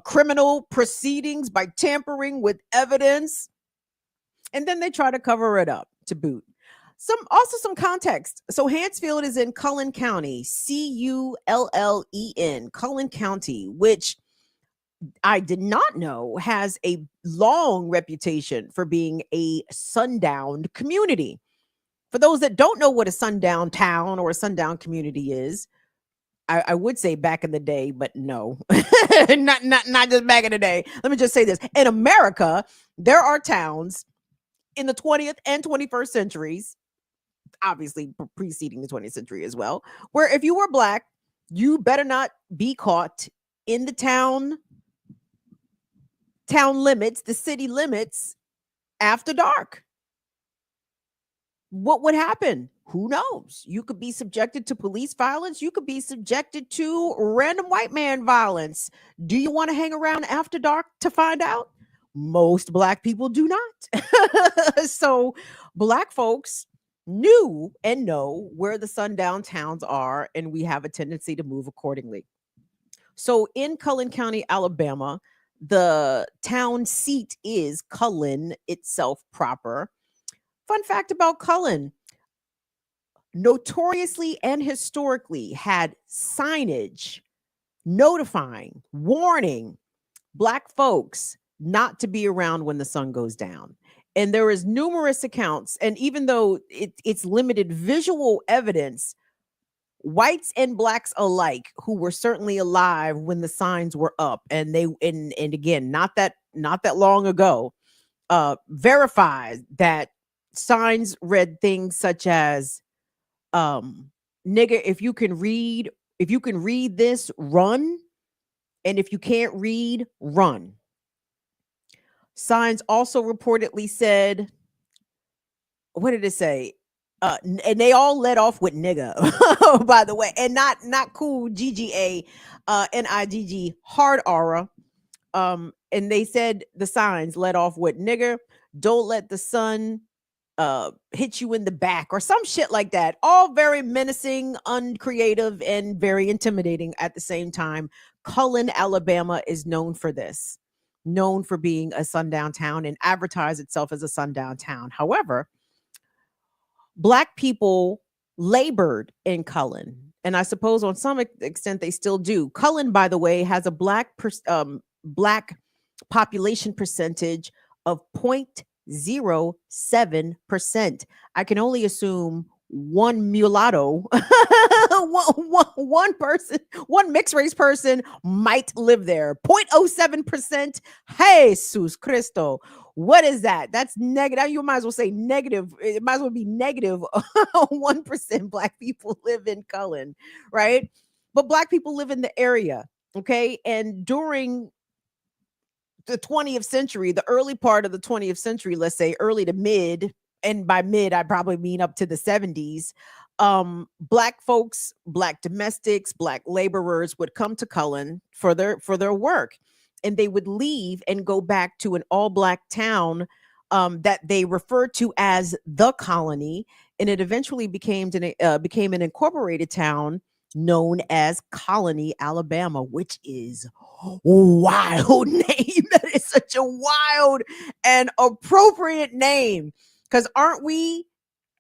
criminal proceedings by tampering with evidence. And then they try to cover it up to boot. Some context. So Hanceville is in Cullen County, Cullen, Cullen County, which I did not know has a long reputation for being a sundown community. For those that don't know what a sundown town or a sundown community is, I would say back in the day, but no, not just back in the day. Let me just say this. In America, there are towns in the 20th and 21st centuries obviously preceding the 20th century as well, where if you were black, you better not be caught in the town limits, the city limits after dark. What would happen? Who knows? You could be subjected to police violence. You could be subjected to random white man violence. Do you want to hang around after dark to find out? Most black people do not. So black folks knew and know where the sundown towns are, and we have a tendency to move accordingly. So in Cullen County, Alabama, the town seat is Cullen itself proper. Fun fact about Cullen, notoriously and historically had signage notifying, warning black folks not to be around when the sun goes down. And there is numerous accounts, and even though it's limited visual evidence, whites and blacks alike who were certainly alive when the signs were up, and again, not that long ago, verified that signs read things such as nigga, if you can read this, run, and if you can't read, run. Signs also reportedly said, what did it say? And they all let off with nigga, by the way, and not cool, GGA, NIGG, hard aura. And they said the signs let off with nigger, don't let the sun hit you in the back, or some shit like that. All very menacing, uncreative, and very intimidating at the same time. Cullen, Alabama is known for this, known for being a sundown town and advertise itself as a sundown town. However, black people labored in Cullen, and I suppose on some extent they still do. Cullen, by the way, has a black population percentage of 0.07%. I can only assume one mulatto, one person, one mixed race person might live there. 0.07%. Jesus Cristo. What is that? That's negative. You might as well say negative. It might as well be negative 1% black people live in Cullen, right? But black people live in the area, okay? And during the 20th century, the early part of the 20th century, let's say early to mid, and by mid, I probably mean up to the 70s, black folks, black domestics, black laborers would come to Cullen for their work, and they would leave and go back to an all black town that they referred to as the colony, and it eventually became an incorporated town known as Colony, Alabama, which is a wild name. That is such a wild and appropriate name, because aren't we,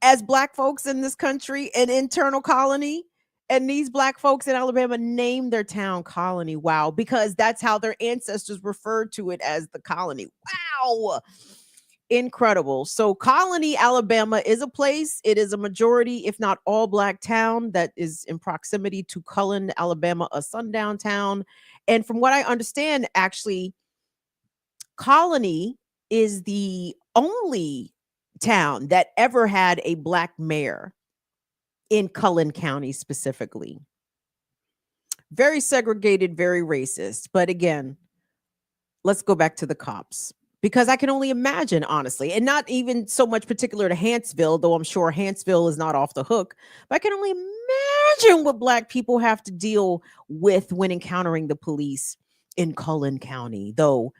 as black folks in this country, an internal colony? And these black folks in Alabama named their town Colony. Wow. Because that's how their ancestors referred to it, as the colony. Wow. Incredible. So Colony, Alabama is a place. It is a majority, if not all black town that is in proximity to Cullen, Alabama, a sundown town. And from what I understand, actually, Colony is the only town that ever had a black mayor in Cullen County specifically. Very segregated, very racist. But again, let's go back to the cops, because I can only imagine, honestly, and not even so much particular to Hanceville, though I'm sure Hanceville is not off the hook, but I can only imagine what black people have to deal with when encountering the police in Cullen County. Though,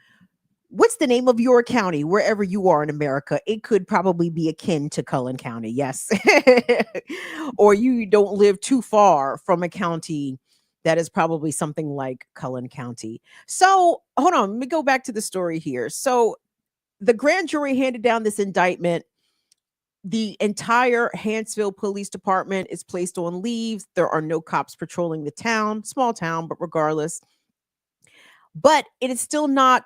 what's the name of your county, wherever you are in America? It could probably be akin to Cullen County, yes. Or you don't live too far from a county that is probably something like Cullen County. So hold on, let me go back to the story here. So the grand jury handed down this indictment. The entire Hanceville Police Department is placed on leave. There are no cops patrolling the town, small town, but regardless. But it is still not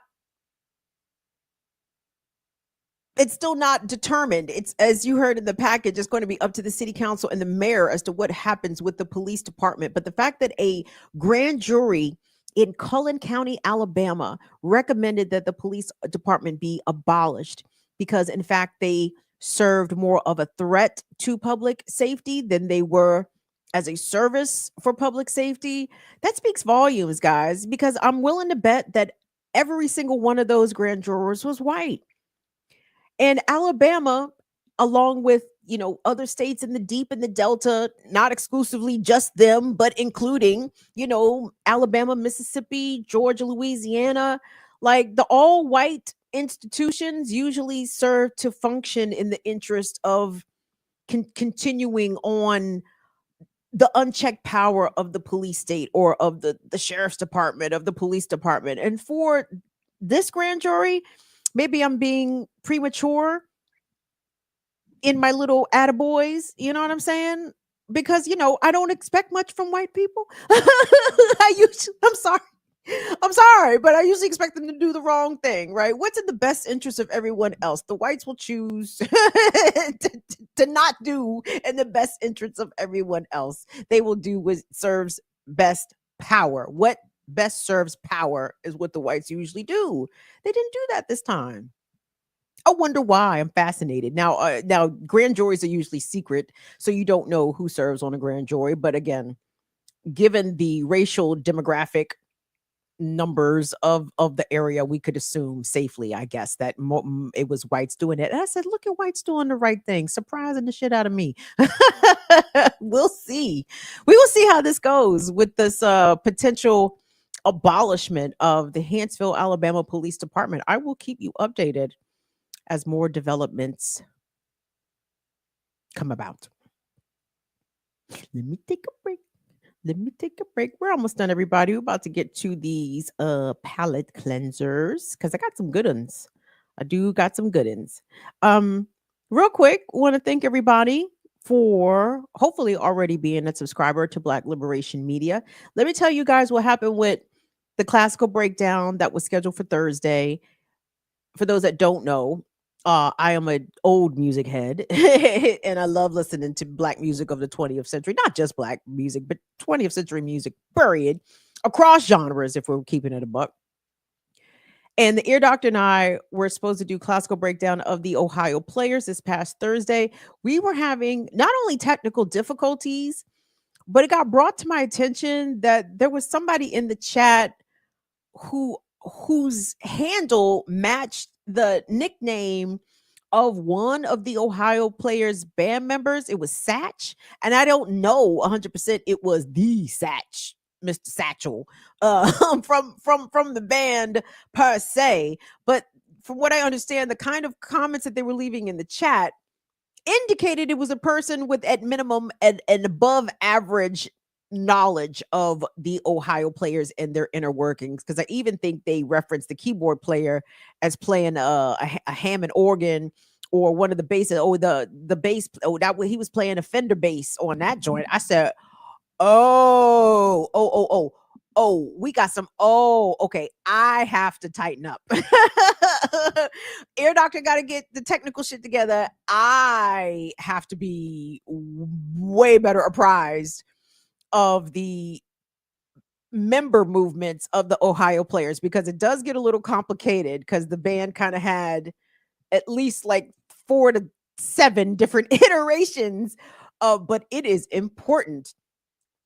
determined. It's, as you heard in the package, it's going to be up to the city council and the mayor as to what happens with the police department. But the fact that a grand jury in Cullen County, Alabama, recommended that the police department be abolished because, in fact, they served more of a threat to public safety than they were as a service for public safety. That speaks volumes, guys, because I'm willing to bet that every single one of those grand jurors was white. And Alabama, along with, other states in the deep and the Delta, not exclusively just them, but including, Alabama, Mississippi, Georgia, Louisiana, like the all white institutions usually serve to function in the interest of continuing on the unchecked power of the police state or of the sheriff's department, of the police department. And for this grand jury, maybe I'm being premature in my little attaboys, you know what I'm saying? Because, I don't expect much from white people. I'm sorry, but I usually expect them to do the wrong thing, right? What's in the best interest of everyone else? The whites will choose to not do in the best interest of everyone else. They will do what serves best power. What best serves power is what the whites usually do. They didn't do that this time. I wonder why. I'm fascinated. Now, grand juries are usually secret, so you don't know who serves on a grand jury. But again, given the racial demographic numbers of the area, we could assume safely, I guess, that it was whites doing it. And I said, look at whites doing the right thing, surprising the shit out of me. We'll see. We will see how this goes with this potential abolishment of the Hanceville, Alabama Police Department. I will keep you updated as more developments come about. Let me take a break. We're almost done, everybody. We're about to get to these palate cleansers because I got some good ones. I do got some good ones. Real quick, want to thank everybody for hopefully already being a subscriber to Black Liberation Media. Let me tell you guys what happened with the classical breakdown that was scheduled for Thursday. For those that don't know, I am an old music head and I love listening to Black music of the 20th century, not just Black music, but 20th century music, period, across genres, if we're keeping it a buck. And the ear doctor and I were supposed to do classical breakdown of the Ohio Players this past Thursday. We were having not only technical difficulties, but it got brought to my attention that there was somebody in the chat whose handle matched the nickname of one of the Ohio Players band members. It was Satch, and I don't know 100% it was the Satch, Mr. Satchel, from the band per se, but from what I understand, the kind of comments that they were leaving in the chat indicated it was a person with at minimum an above average knowledge of the Ohio Players and their inner workings, because I even think they referenced the keyboard player as playing a Hammond organ or one of the basses, the bass, that he was playing a Fender bass on that joint. I said, we got some, okay, I have to tighten up. Ear doctor got to get the technical shit together. I have to be way better apprised of the member movements of the Ohio Players, because it does get a little complicated, because the band kind of had at least like 4 to 7 different iterations, but it is important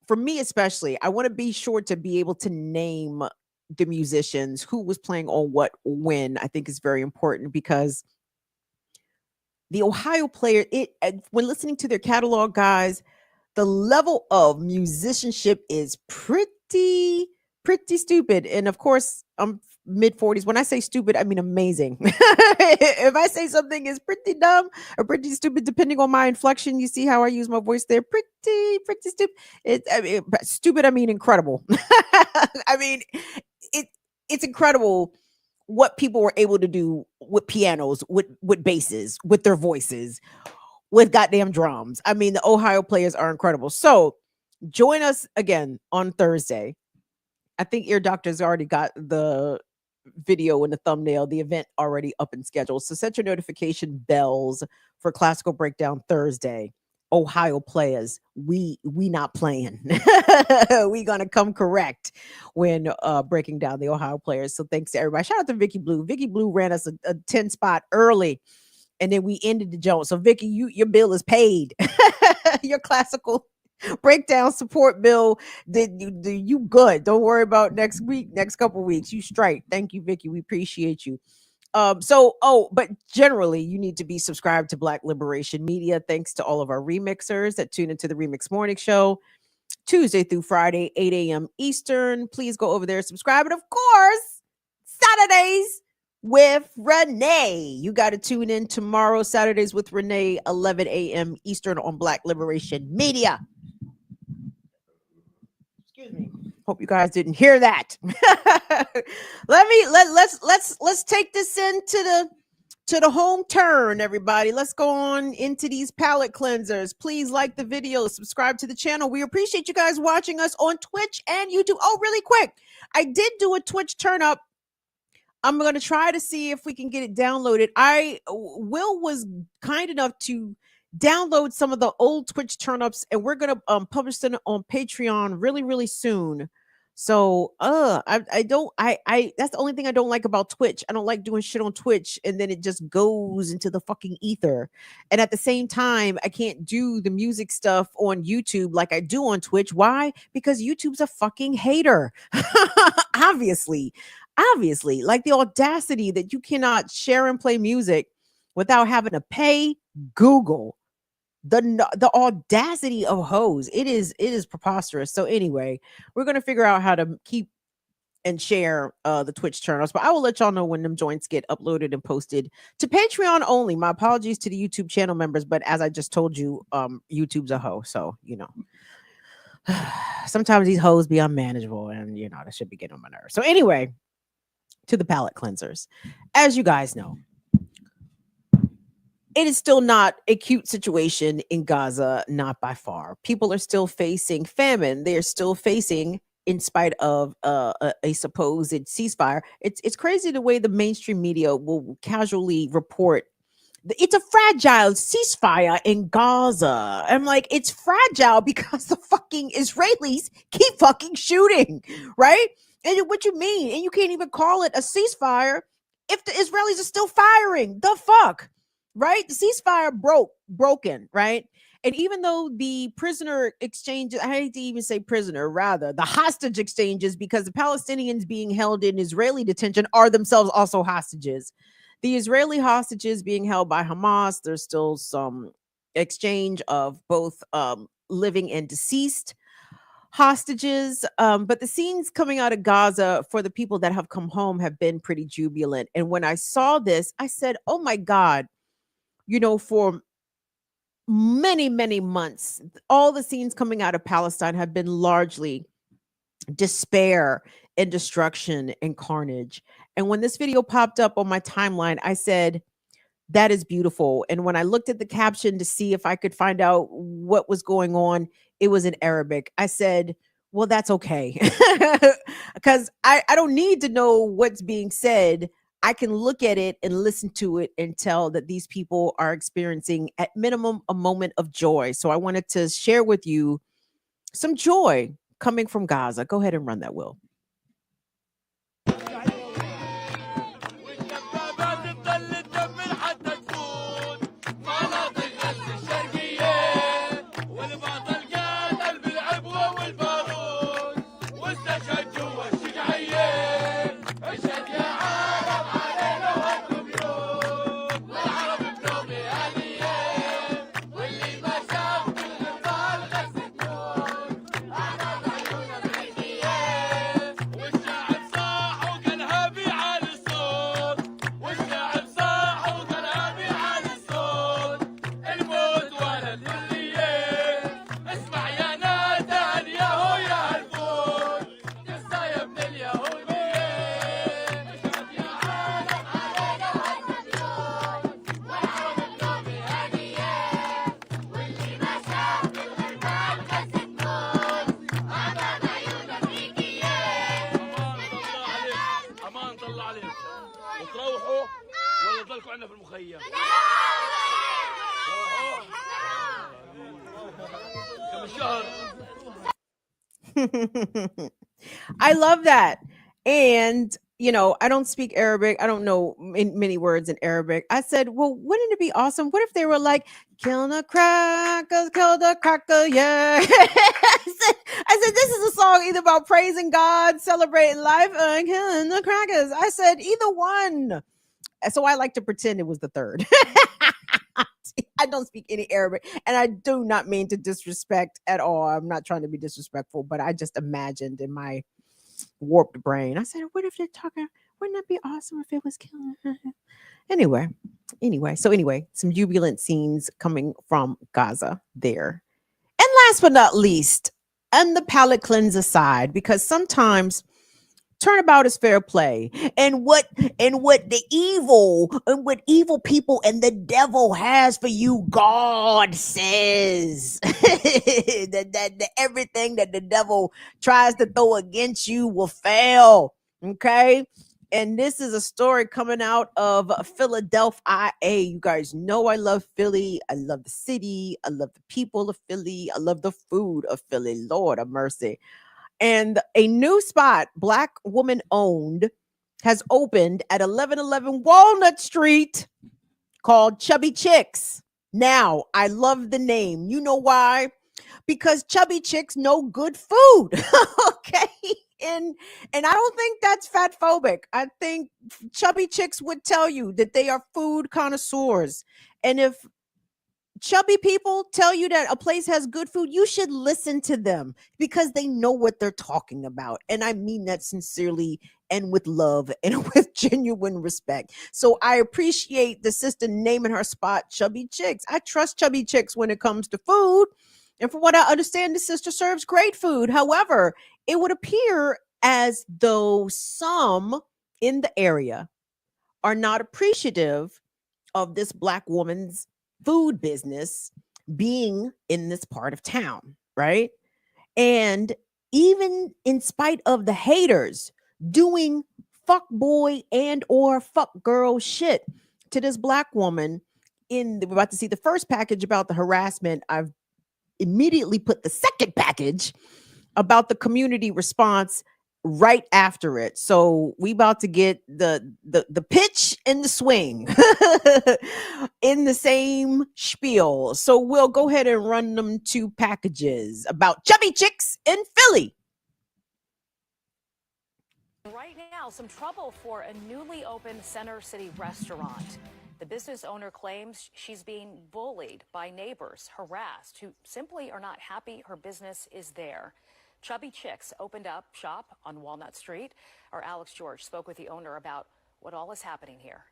for me, especially. I want to be sure to be able to name the musicians, who was playing on what when. I think is very important, because the Ohio Player, when listening to their catalog, guys, the level of musicianship is pretty stupid. And of course, I'm mid-40s. When I say stupid, I mean amazing. If I say something is pretty dumb or pretty stupid, depending on my inflection, you see how I use my voice there. Pretty stupid. Stupid, I mean incredible. I mean, it's incredible what people were able to do with pianos, with basses, with their voices, with goddamn drums. I mean, the Ohio Players are incredible. So join us again on Thursday. I think Ear Doctor's already got the video and the thumbnail, the event already up and scheduled. So set your notification bells for Classical Breakdown Thursday. Ohio Players, we not playing. We gonna come correct when breaking down the Ohio Players. So thanks to everybody. Shout out to Vicky Blue. Vicky Blue ran us a 10 spot early and then we ended the joke. So Vicky, your bill is paid. Your classical breakdown support bill, you good. Don't worry about next couple weeks. You straight. Thank you, Vicky. We appreciate you. But generally you need to be subscribed to Black Liberation Media. Thanks to all of our remixers that tune into the Remix Morning Show Tuesday through Friday, 8 a.m. Eastern. Please go over there, subscribe. And of course, Saturdays with Renee. You got to tune in tomorrow, Saturdays with Renee, 11 a.m. Eastern on Black Liberation Media. Excuse me. Hope you guys didn't hear that. Let's take this into the home turn, everybody. Let's go on into these palate cleansers. Please like the video, subscribe to the channel. We appreciate you guys watching us on Twitch and YouTube. Oh, really quick, I did do a Twitch turn up. I'm going to try to see if we can get it downloaded. Will was kind enough to download some of the old Twitch turn-ups, and we're going to publish them on Patreon really, really soon. So that's the only thing I don't like about Twitch. I don't like doing shit on Twitch and then it just goes into the fucking ether. And at the same time, I can't do the music stuff on YouTube like I do on Twitch. Why? Because YouTube's a fucking hater. Obviously, like the audacity that you cannot share and play music without having to pay Google. The audacity of hoes. It is preposterous. So anyway, we're going to figure out how to keep and share the Twitch channels, but I will let y'all know when them joints get uploaded and posted to Patreon only. My apologies to the YouTube channel members, but as I just told you, YouTube's a hoe. So, sometimes these hoes be unmanageable and, that should be getting on my nerves. So anyway, to the palate cleansers. As you guys know, it is still not a cute situation in Gaza, not by far. People are still facing famine. They are still facing, in spite of a supposed ceasefire. It's crazy the way the mainstream media will casually report it's a fragile ceasefire in Gaza. I'm like, it's fragile because the fucking Israelis keep fucking shooting, right? And what you mean? And you can't even call it a ceasefire if the Israelis are still firing. The fuck? Right? The ceasefire broken, right? And even though the prisoner exchanges, I hate to even say prisoner, rather the hostage exchanges, because the Palestinians being held in Israeli detention are themselves also hostages. The Israeli hostages being held by Hamas, there's still some exchange of both living and deceased hostages. But the scenes coming out of Gaza for the people that have come home have been pretty jubilant. And when I saw this, I said, oh my God, for many, many months, all the scenes coming out of Palestine have been largely despair and destruction and carnage. And when this video popped up on my timeline, I said, that is beautiful. And when I looked at the caption to see if I could find out what was going on, it was in Arabic. I said, well, that's okay. Because I don't need to know what's being said. I can look at it and listen to it and tell that these people are experiencing at minimum a moment of joy. So I wanted to share with you some joy coming from Gaza. Go ahead and run that, Will. I love that. And I don't speak Arabic. I don't know many words in Arabic. I said, well, wouldn't it be awesome? What if they were like, kill the cracker, yeah. I said, this is a song either about praising God, celebrating life, or killing the crackers. I said, either one. So I like to pretend it was the third. I don't speak any Arabic, and I do not mean to disrespect at all. I'm not trying to be disrespectful, but I just imagined in my warped brain. I said, what if they're talking? Wouldn't that be awesome if it was killing? Anyway, some jubilant scenes coming from Gaza there. And last but not least, and the palate cleanser side, because sometimes turnabout is fair play. And what what evil people and the devil has for you, God says that everything that the devil tries to throw against you will fail. Okay. And this is a story coming out of Philadelphia. You guys know I love Philly. I love the city. I love the people of Philly. I love the food of Philly. Lord of mercy. And a new spot, Black woman owned, has opened at 1111 Walnut Street called Chubby Chicks. Now, I love the name. You know why? Because Chubby Chicks know good food. Okay. And I don't think that's fat phobic. I think Chubby Chicks would tell you that they are food connoisseurs. And if chubby people tell you that a place has good food, you should listen to them because they know what they're talking about. And I mean that sincerely and with love and with genuine respect. So I appreciate the sister naming her spot Chubby Chicks. I trust Chubby Chicks when it comes to food. And from what I understand, the sister serves great food. However, it would appear as though some in the area are not appreciative of this Black woman's food business being in this part of town, right? And even in spite of the haters doing fuck boy and or fuck girl shit to this Black woman, we're about to see the first package about the harassment. I've immediately put the second package about the community response right after it. So we about to get the pitch and the swing in the same spiel. So we'll go ahead and run them two packages about Chubby Chicks in Philly. Right now, some trouble for a newly opened Center City restaurant. The business owner claims she's being bullied by neighbors, harassed, who simply are not happy her business is there. Chubby Chicks opened up shop on Walnut Street. Our Alex George spoke with the owner about what all is happening here.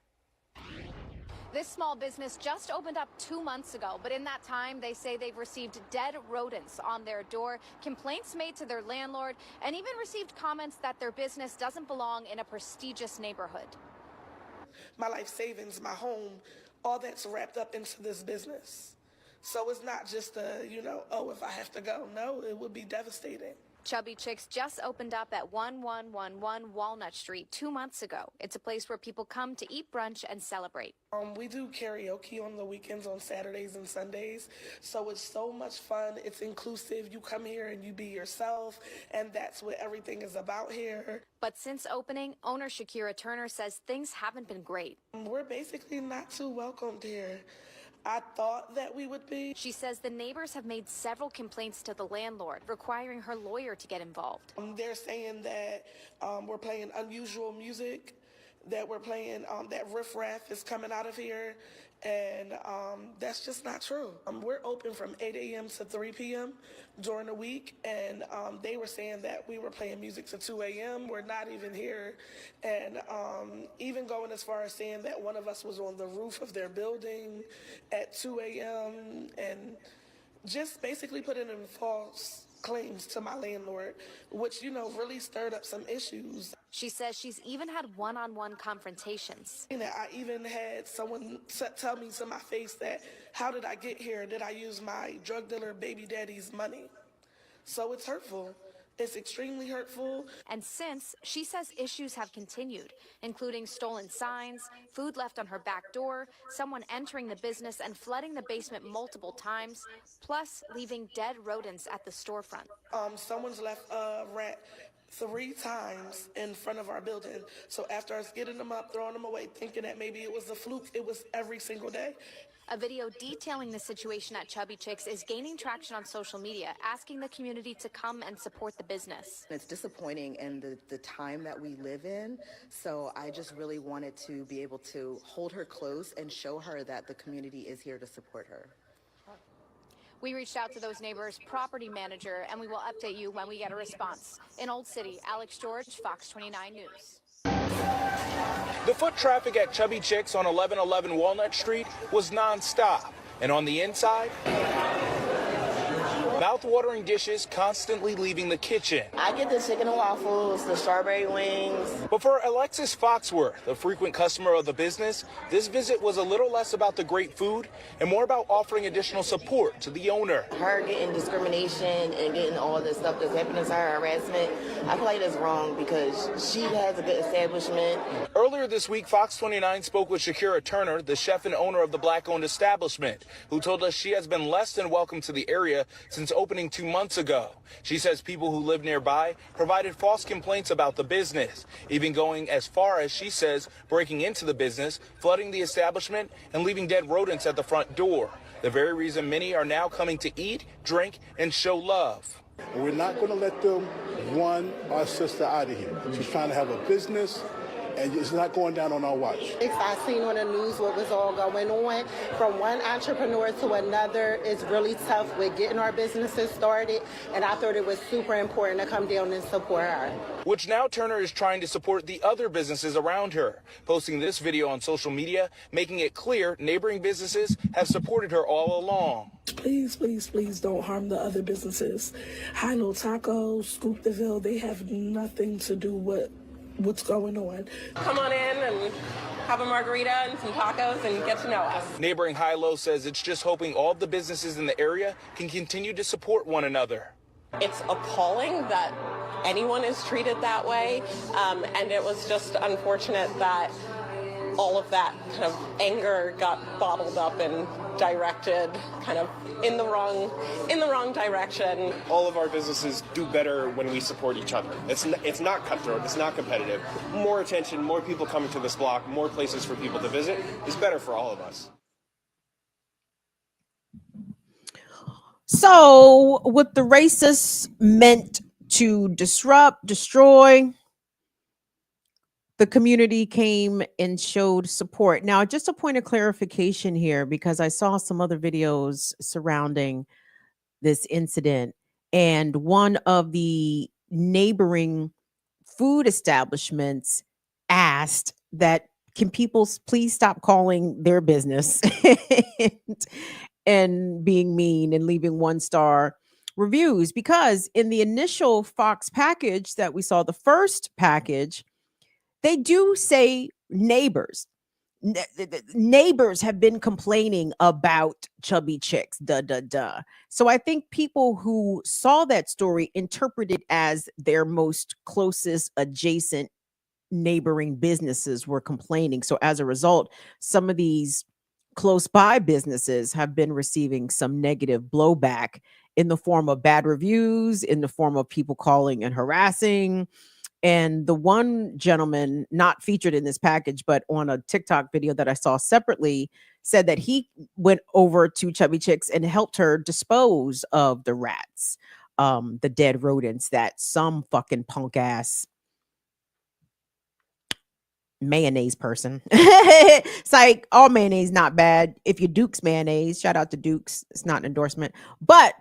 This small business just opened up 2 months ago, but in that time, they say they've received dead rodents on their door, complaints made to their landlord, and even received comments that their business doesn't belong in a prestigious neighborhood. My life savings, my home, all that's wrapped up into this business. So it's not just if I have to go. No, it would be devastating. Chubby Chicks just opened up at 1111 Walnut Street 2 months ago. It's a place where people come to eat brunch and celebrate. We do karaoke on the weekends, on Saturdays and Sundays. So it's so much fun. It's inclusive. You come here and you be yourself. And that's what everything is about here. But since opening, owner Shakira Turner says things haven't been great. We're basically not too welcomed here. I thought that we would be. She says the neighbors have made several complaints to the landlord, requiring her lawyer to get involved. They're saying that we're playing unusual music, that we're playing that riffraff is coming out of here, and that's just not true. We're open from 8 a.m. to 3 p.m. during the week, and they were saying that we were playing music to 2 a.m. We're not even here, and even going as far as saying that one of us was on the roof of their building at 2 a.m. and just basically putting in false claims to my landlord, which, really stirred up some issues. She says she's even had one-on-one confrontations. I even had someone tell me to my face that, how did I get here? Did I use my drug dealer baby daddy's money? So it's hurtful. It's extremely hurtful. And since, she says issues have continued, including stolen signs, food left on her back door, someone entering the business and flooding the basement multiple times, plus leaving dead rodents at the storefront. Someone's left a rat 3 times in front of our building. So after us getting them up, throwing them away, thinking that maybe it was a fluke, it was every single day. A video detailing the situation at Chubby Chicks is gaining traction on social media, asking the community to come and support the business. It's disappointing in the time that we live in, so I just really wanted to be able to hold her close and show her that the community is here to support her. We reached out to those neighbors' property manager, and we will update you when we get a response. In Old City, Alex George, Fox 29 News. The foot traffic at Chubby Chicks on 1111 Walnut Street was nonstop. And on the inside, mouth-watering dishes constantly leaving the kitchen. I get the chicken and waffles, the strawberry wings. But for Alexis Foxworth, a frequent customer of the business, this visit was a little less about the great food and more about offering additional support to the owner. Her getting discrimination and getting all this stuff that's happening to her, harassment, I feel like that's wrong because she has a good establishment. Earlier this week, Fox 29 spoke with Shakira Turner, the chef and owner of the Black-owned establishment, who told us she has been less than welcome to the area since opening 2 months ago. She says people who live nearby provided false complaints about the business, even going as far as, she says, breaking into the business, flooding the establishment, and leaving dead rodents at the front door. The very reason many are now coming to eat, drink, and show love. We're not going to let them run our sister out of here. She's trying to have a business, and it's not going down on our watch. I seen on the news what was all going on. From one entrepreneur to another, it's really tough with getting our businesses started, and I thought it was super important to come down and support her. Which now Turner is trying to support the other businesses around her, posting this video on social media, making it clear neighboring businesses have supported her all along. Please, please, please don't harm the other businesses. High No Taco, Scoop the Ville, they have nothing to do with what's going on. Come on in and have a margarita and some tacos and get to know us. Neighboring High Low says it's just hoping all the businesses in the area can continue to support one another. It's appalling that anyone is treated that way, and it was just unfortunate that all of that kind of anger got bottled up and directed kind of in the wrong direction. All of our businesses do better when we support each other. It's not cutthroat, it's not competitive. More attention, more people coming to this block, more places for people to visit is better for all of us. So what the racists meant to disrupt, destroy, the community came and showed support. Now, just a point of clarification here, because I saw some other videos surrounding this incident, and one of the neighboring food establishments asked that, can people please stop calling their business and being mean and leaving 1-star reviews? Because in the initial Fox package that we saw, the first package, they do say neighbors. Neighbors have been complaining about Chubby Chicks, So I think people who saw that story interpreted as their most closest adjacent neighboring businesses were complaining. So as a result, some of these close by businesses have been receiving some negative blowback in the form of bad reviews, in the form of people calling and harassing. And the one gentleman, not featured in this package, but on a TikTok video that I saw separately, said that he went over to Chubby Chicks and helped her dispose of the rats, the dead rodents that some fucking punk ass mayonnaise person. It's like, all mayonnaise not bad. If you Duke's mayonnaise, shout out to Duke's. It's not an endorsement, but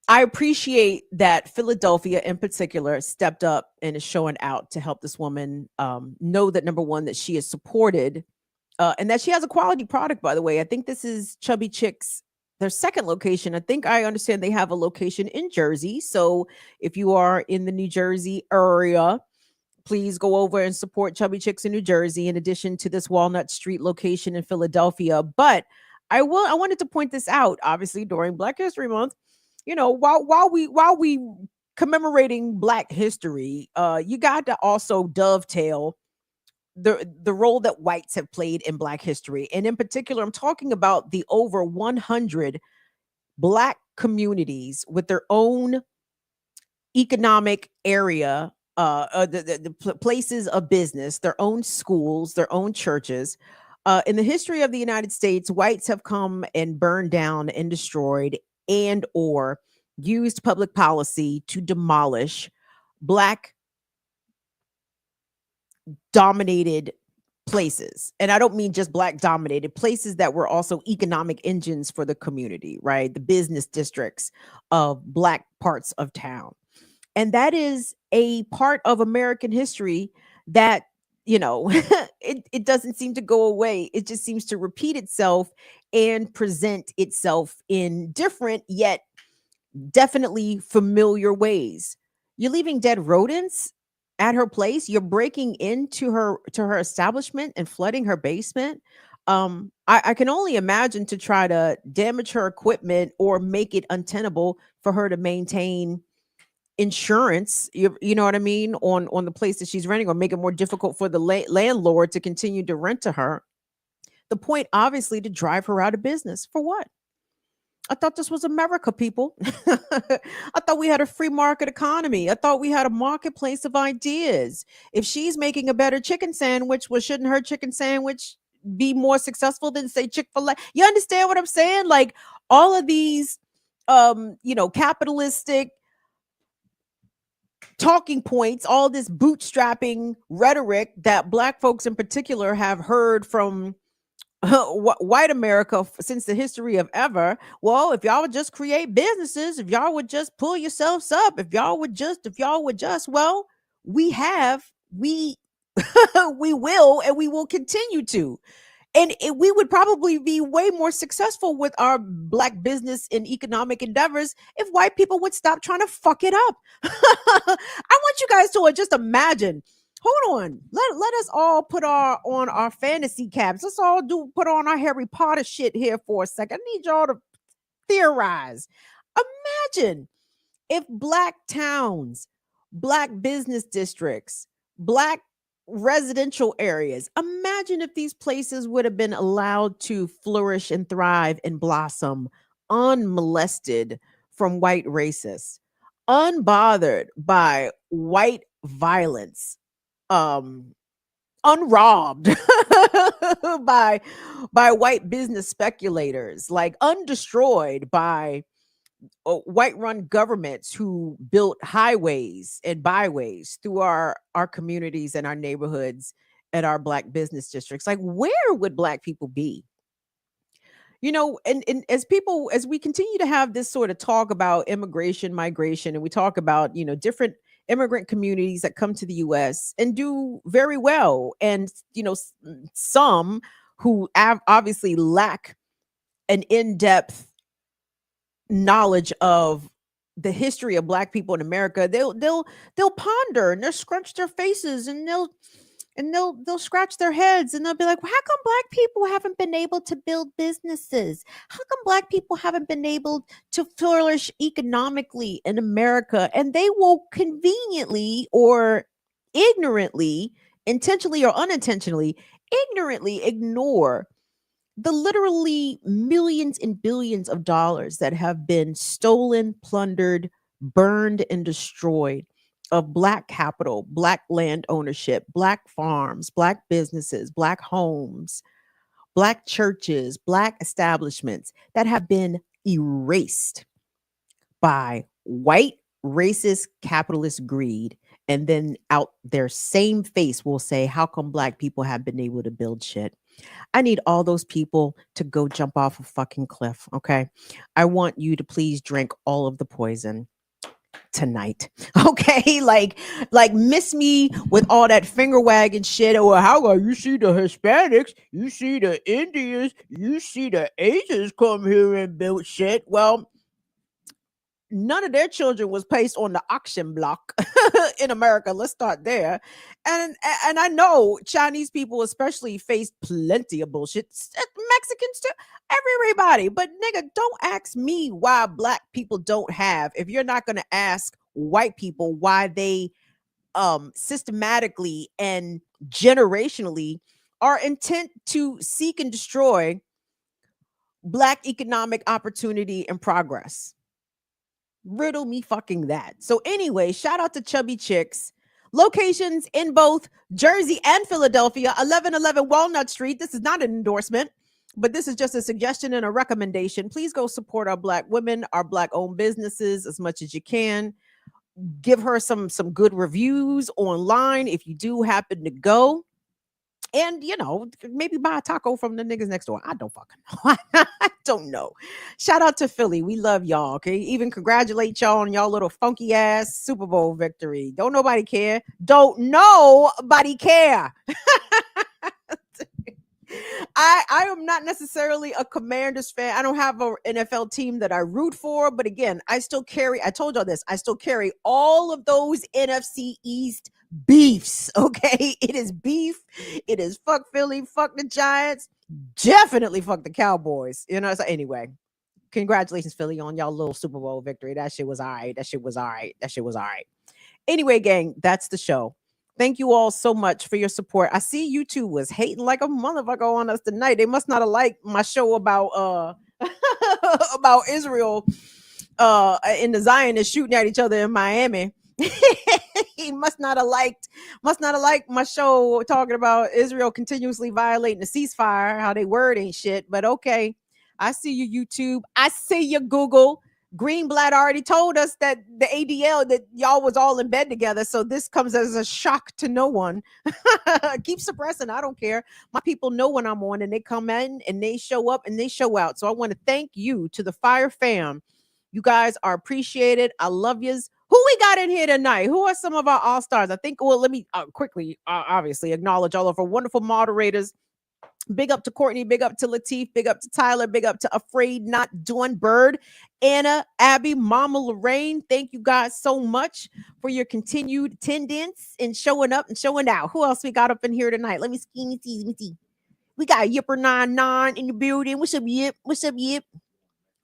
I appreciate that Philadelphia in particular stepped up and is showing out to help this woman know that, number one, that she is supported and that she has a quality product, by the way. I think this is Chubby Chicks, their second location. I think I understand they have a location in Jersey. So if you are in the New Jersey area, please go over and support Chubby Chicks in New Jersey, in addition to this Walnut Street location in Philadelphia. But I wanted to point this out, obviously, during Black History Month. You know, while we commemorating Black history, you got to also dovetail the role that whites have played in Black history. And in particular, I'm talking about the over 100 Black communities with their own economic area, places of business, their own schools, their own churches. In the history of the United States, whites have come and burned down and destroyed and or used public policy to demolish Black dominated places. And I don't mean just Black dominated places that were also economic engines for the community, right? The business districts of Black parts of town. And that is a part of American history that, it doesn't seem to go away. It just seems to repeat itself and present itself in different yet definitely familiar ways. You're leaving dead rodents at her place. You're breaking into her establishment and flooding her basement. I can only imagine to try to damage her equipment or make it untenable for her to maintain insurance, you know what I mean, on the place that she's renting, or make it more difficult for the landlord to continue to rent to her. The point, obviously, to drive her out of business. For what? I thought this was America, people. I thought we had a free market economy. I thought we had a marketplace of ideas. If she's making a better chicken sandwich, well, shouldn't her chicken sandwich be more successful than, say, Chick-fil-A? You understand what I'm saying? Like, all of these capitalistic talking points, all this bootstrapping rhetoric that Black folks in particular have heard from white America since the history of ever. Well, if y'all would just create businesses, if y'all would just pull yourselves up, if y'all would just, well, we we will, and we will continue to. And we would probably be way more successful with our Black business and economic endeavors if white people would stop trying to fuck it up. I want you guys to just imagine. Hold on. Let us all put on our fantasy caps. Let's all put on our Harry Potter shit here for a second. I need y'all to theorize. Imagine if Black towns, Black business districts, Black residential areas, imagine if these places would have been allowed to flourish and thrive and blossom unmolested from white racists, unbothered by white violence, unrobbed by white business speculators, like undestroyed by white-run governments who built highways and byways through our communities and our neighborhoods and our Black business districts. Like, where would Black people be? And as we continue to have this sort of talk about immigration, migration, and we talk about, different immigrant communities that come to the US and do very well, and, some who obviously lack an in-depth knowledge of the history of Black people in America, they'll ponder, and they'll scrunch their faces, and they'll scratch their heads, and they'll be like, well, how come Black people haven't been able to build businesses? How come Black people haven't been able to flourish economically in America? And they will conveniently or ignorantly, intentionally or unintentionally, ignorantly ignore the literally millions and billions of dollars that have been stolen, plundered, burned, and destroyed of Black capital, Black land ownership, Black farms, Black businesses, Black homes, Black churches, Black establishments that have been erased by white racist capitalist greed. And then out their same face will say, how come Black people have been able to build shit? I need all those people to go jump off a fucking cliff. Okay. I want you to please drink all of the poison tonight. Okay. Like miss me with all that finger wagging shit. Or how about you see the Hispanics, you see the Indians, you see the Asians come here and build shit. Well, none of their children was placed on the auction block in America. Let's start there. And I know Chinese people especially face plenty of bullshit. Mexicans too, everybody. But nigga, don't ask me why Black people don't have, if you're not going to ask white people why they systematically and generationally are intent to seek and destroy Black economic opportunity and progress. Riddle me fucking that. So anyway, shout out to Chubby Chicks. Locations in both Jersey and Philadelphia, 1111 Walnut Street. This is not an endorsement, but this is just a suggestion and a recommendation. Please go support our Black women, our Black-owned businesses as much as you can. Give her some good reviews online if you do happen to go. And, you know, maybe buy a taco from the niggas next door. I don't fucking know. I don't know. Shout out to Philly. We love y'all. Okay. Even congratulate y'all on y'all little funky ass Super Bowl victory. Don't nobody care. Don't nobody care. I am not necessarily a Commanders fan. I don't have an NFL team that I root for. But again, I told y'all this. I still carry all of those NFC East beefs. Okay. It is beef. It is fuck Philly, fuck the Giants, definitely fuck the Cowboys. You know, so anyway, congratulations, Philly, on y'all little Super Bowl victory. That shit was all right. Anyway, gang, that's the show. Thank you all so much for your support. I see YouTube was hating like a motherfucker on us tonight. They must not have liked my show about about Israel and the Zionists shooting at each other in Miami. He must not have liked my show talking about Israel continuously violating the ceasefire, how they word ain't shit. But okay, I see you, YouTube. I see you, Google. Greenblatt already told us that the ADL, that y'all was all in bed together. So this comes as a shock to no one. Keep suppressing. I don't care. My people know when I'm on, and they come in and they show up and they show out. So I want to thank you to the Fire Fam. You guys are appreciated. I love yous. Who we got in here tonight? Who are some of our all-stars? I think, well, let me quickly, obviously, acknowledge all of our wonderful moderators. Big up to Courtney, big up to Lateef, big up to Tyler, big up to Afraid Not Doing Bird, Anna, Abby, Mama Lorraine. Thank you guys so much for your continued attendance and showing up and showing out. Who else we got up in here tonight? Let me see. We got Yipper99 in the building. What's up, Yip?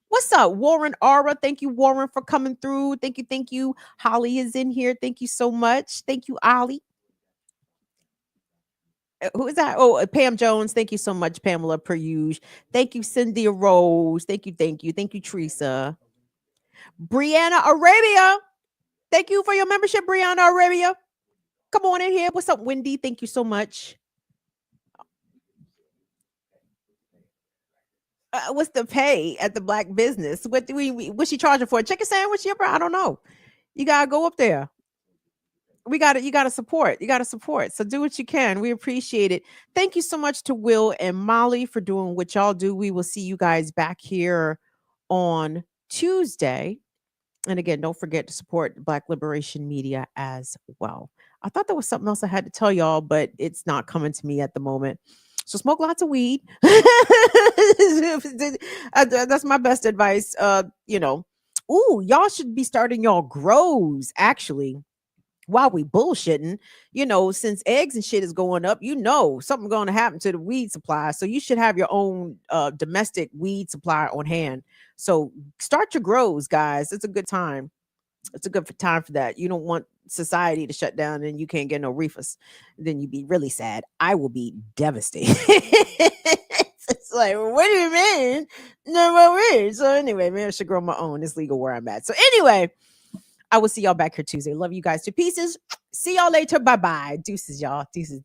What's up, Warren Aura? Thank you, Warren, for coming through. Thank you. Holly is in here. Thank you so much. Thank you, Ollie. Who is that? Oh, Pam Jones. Thank you so much, Pamela Peruge. Thank you, Cynthia Rose. Thank you. Thank you, Teresa. Brianna Arabia. Thank you for your membership, Brianna Arabia. Come on in here. What's up, Wendy? Thank you so much. What's the pay at the Black business? What's she charging for a chicken sandwich? I don't know. You gotta go up there. You gotta support. So do what you can. We appreciate it. Thank you so much to Will and Molly for doing what y'all do. We will see you guys back here on Tuesday. And again, don't forget to support Black Liberation Media as well. I thought there was something else I had to tell y'all, but it's not coming to me at the moment. So smoke lots of weed. That's my best advice. Ooh, y'all should be starting y'all grows actually. While we bullshitting, since eggs and shit is going up, something going to happen to the weed supply. So you should have your own domestic weed supply on hand. So start your grows, guys. It's a good time. It's a good time for that. You don't want society to shut down and you can't get no reefers. Then you'd be really sad. I will be devastated. It's like, what do you mean? No more. So anyway, maybe I should grow my own. It's legal where I'm at. So anyway, I will see y'all back here Tuesday. Love you guys to pieces. See y'all later. Bye-bye. Deuces, y'all. Deuces.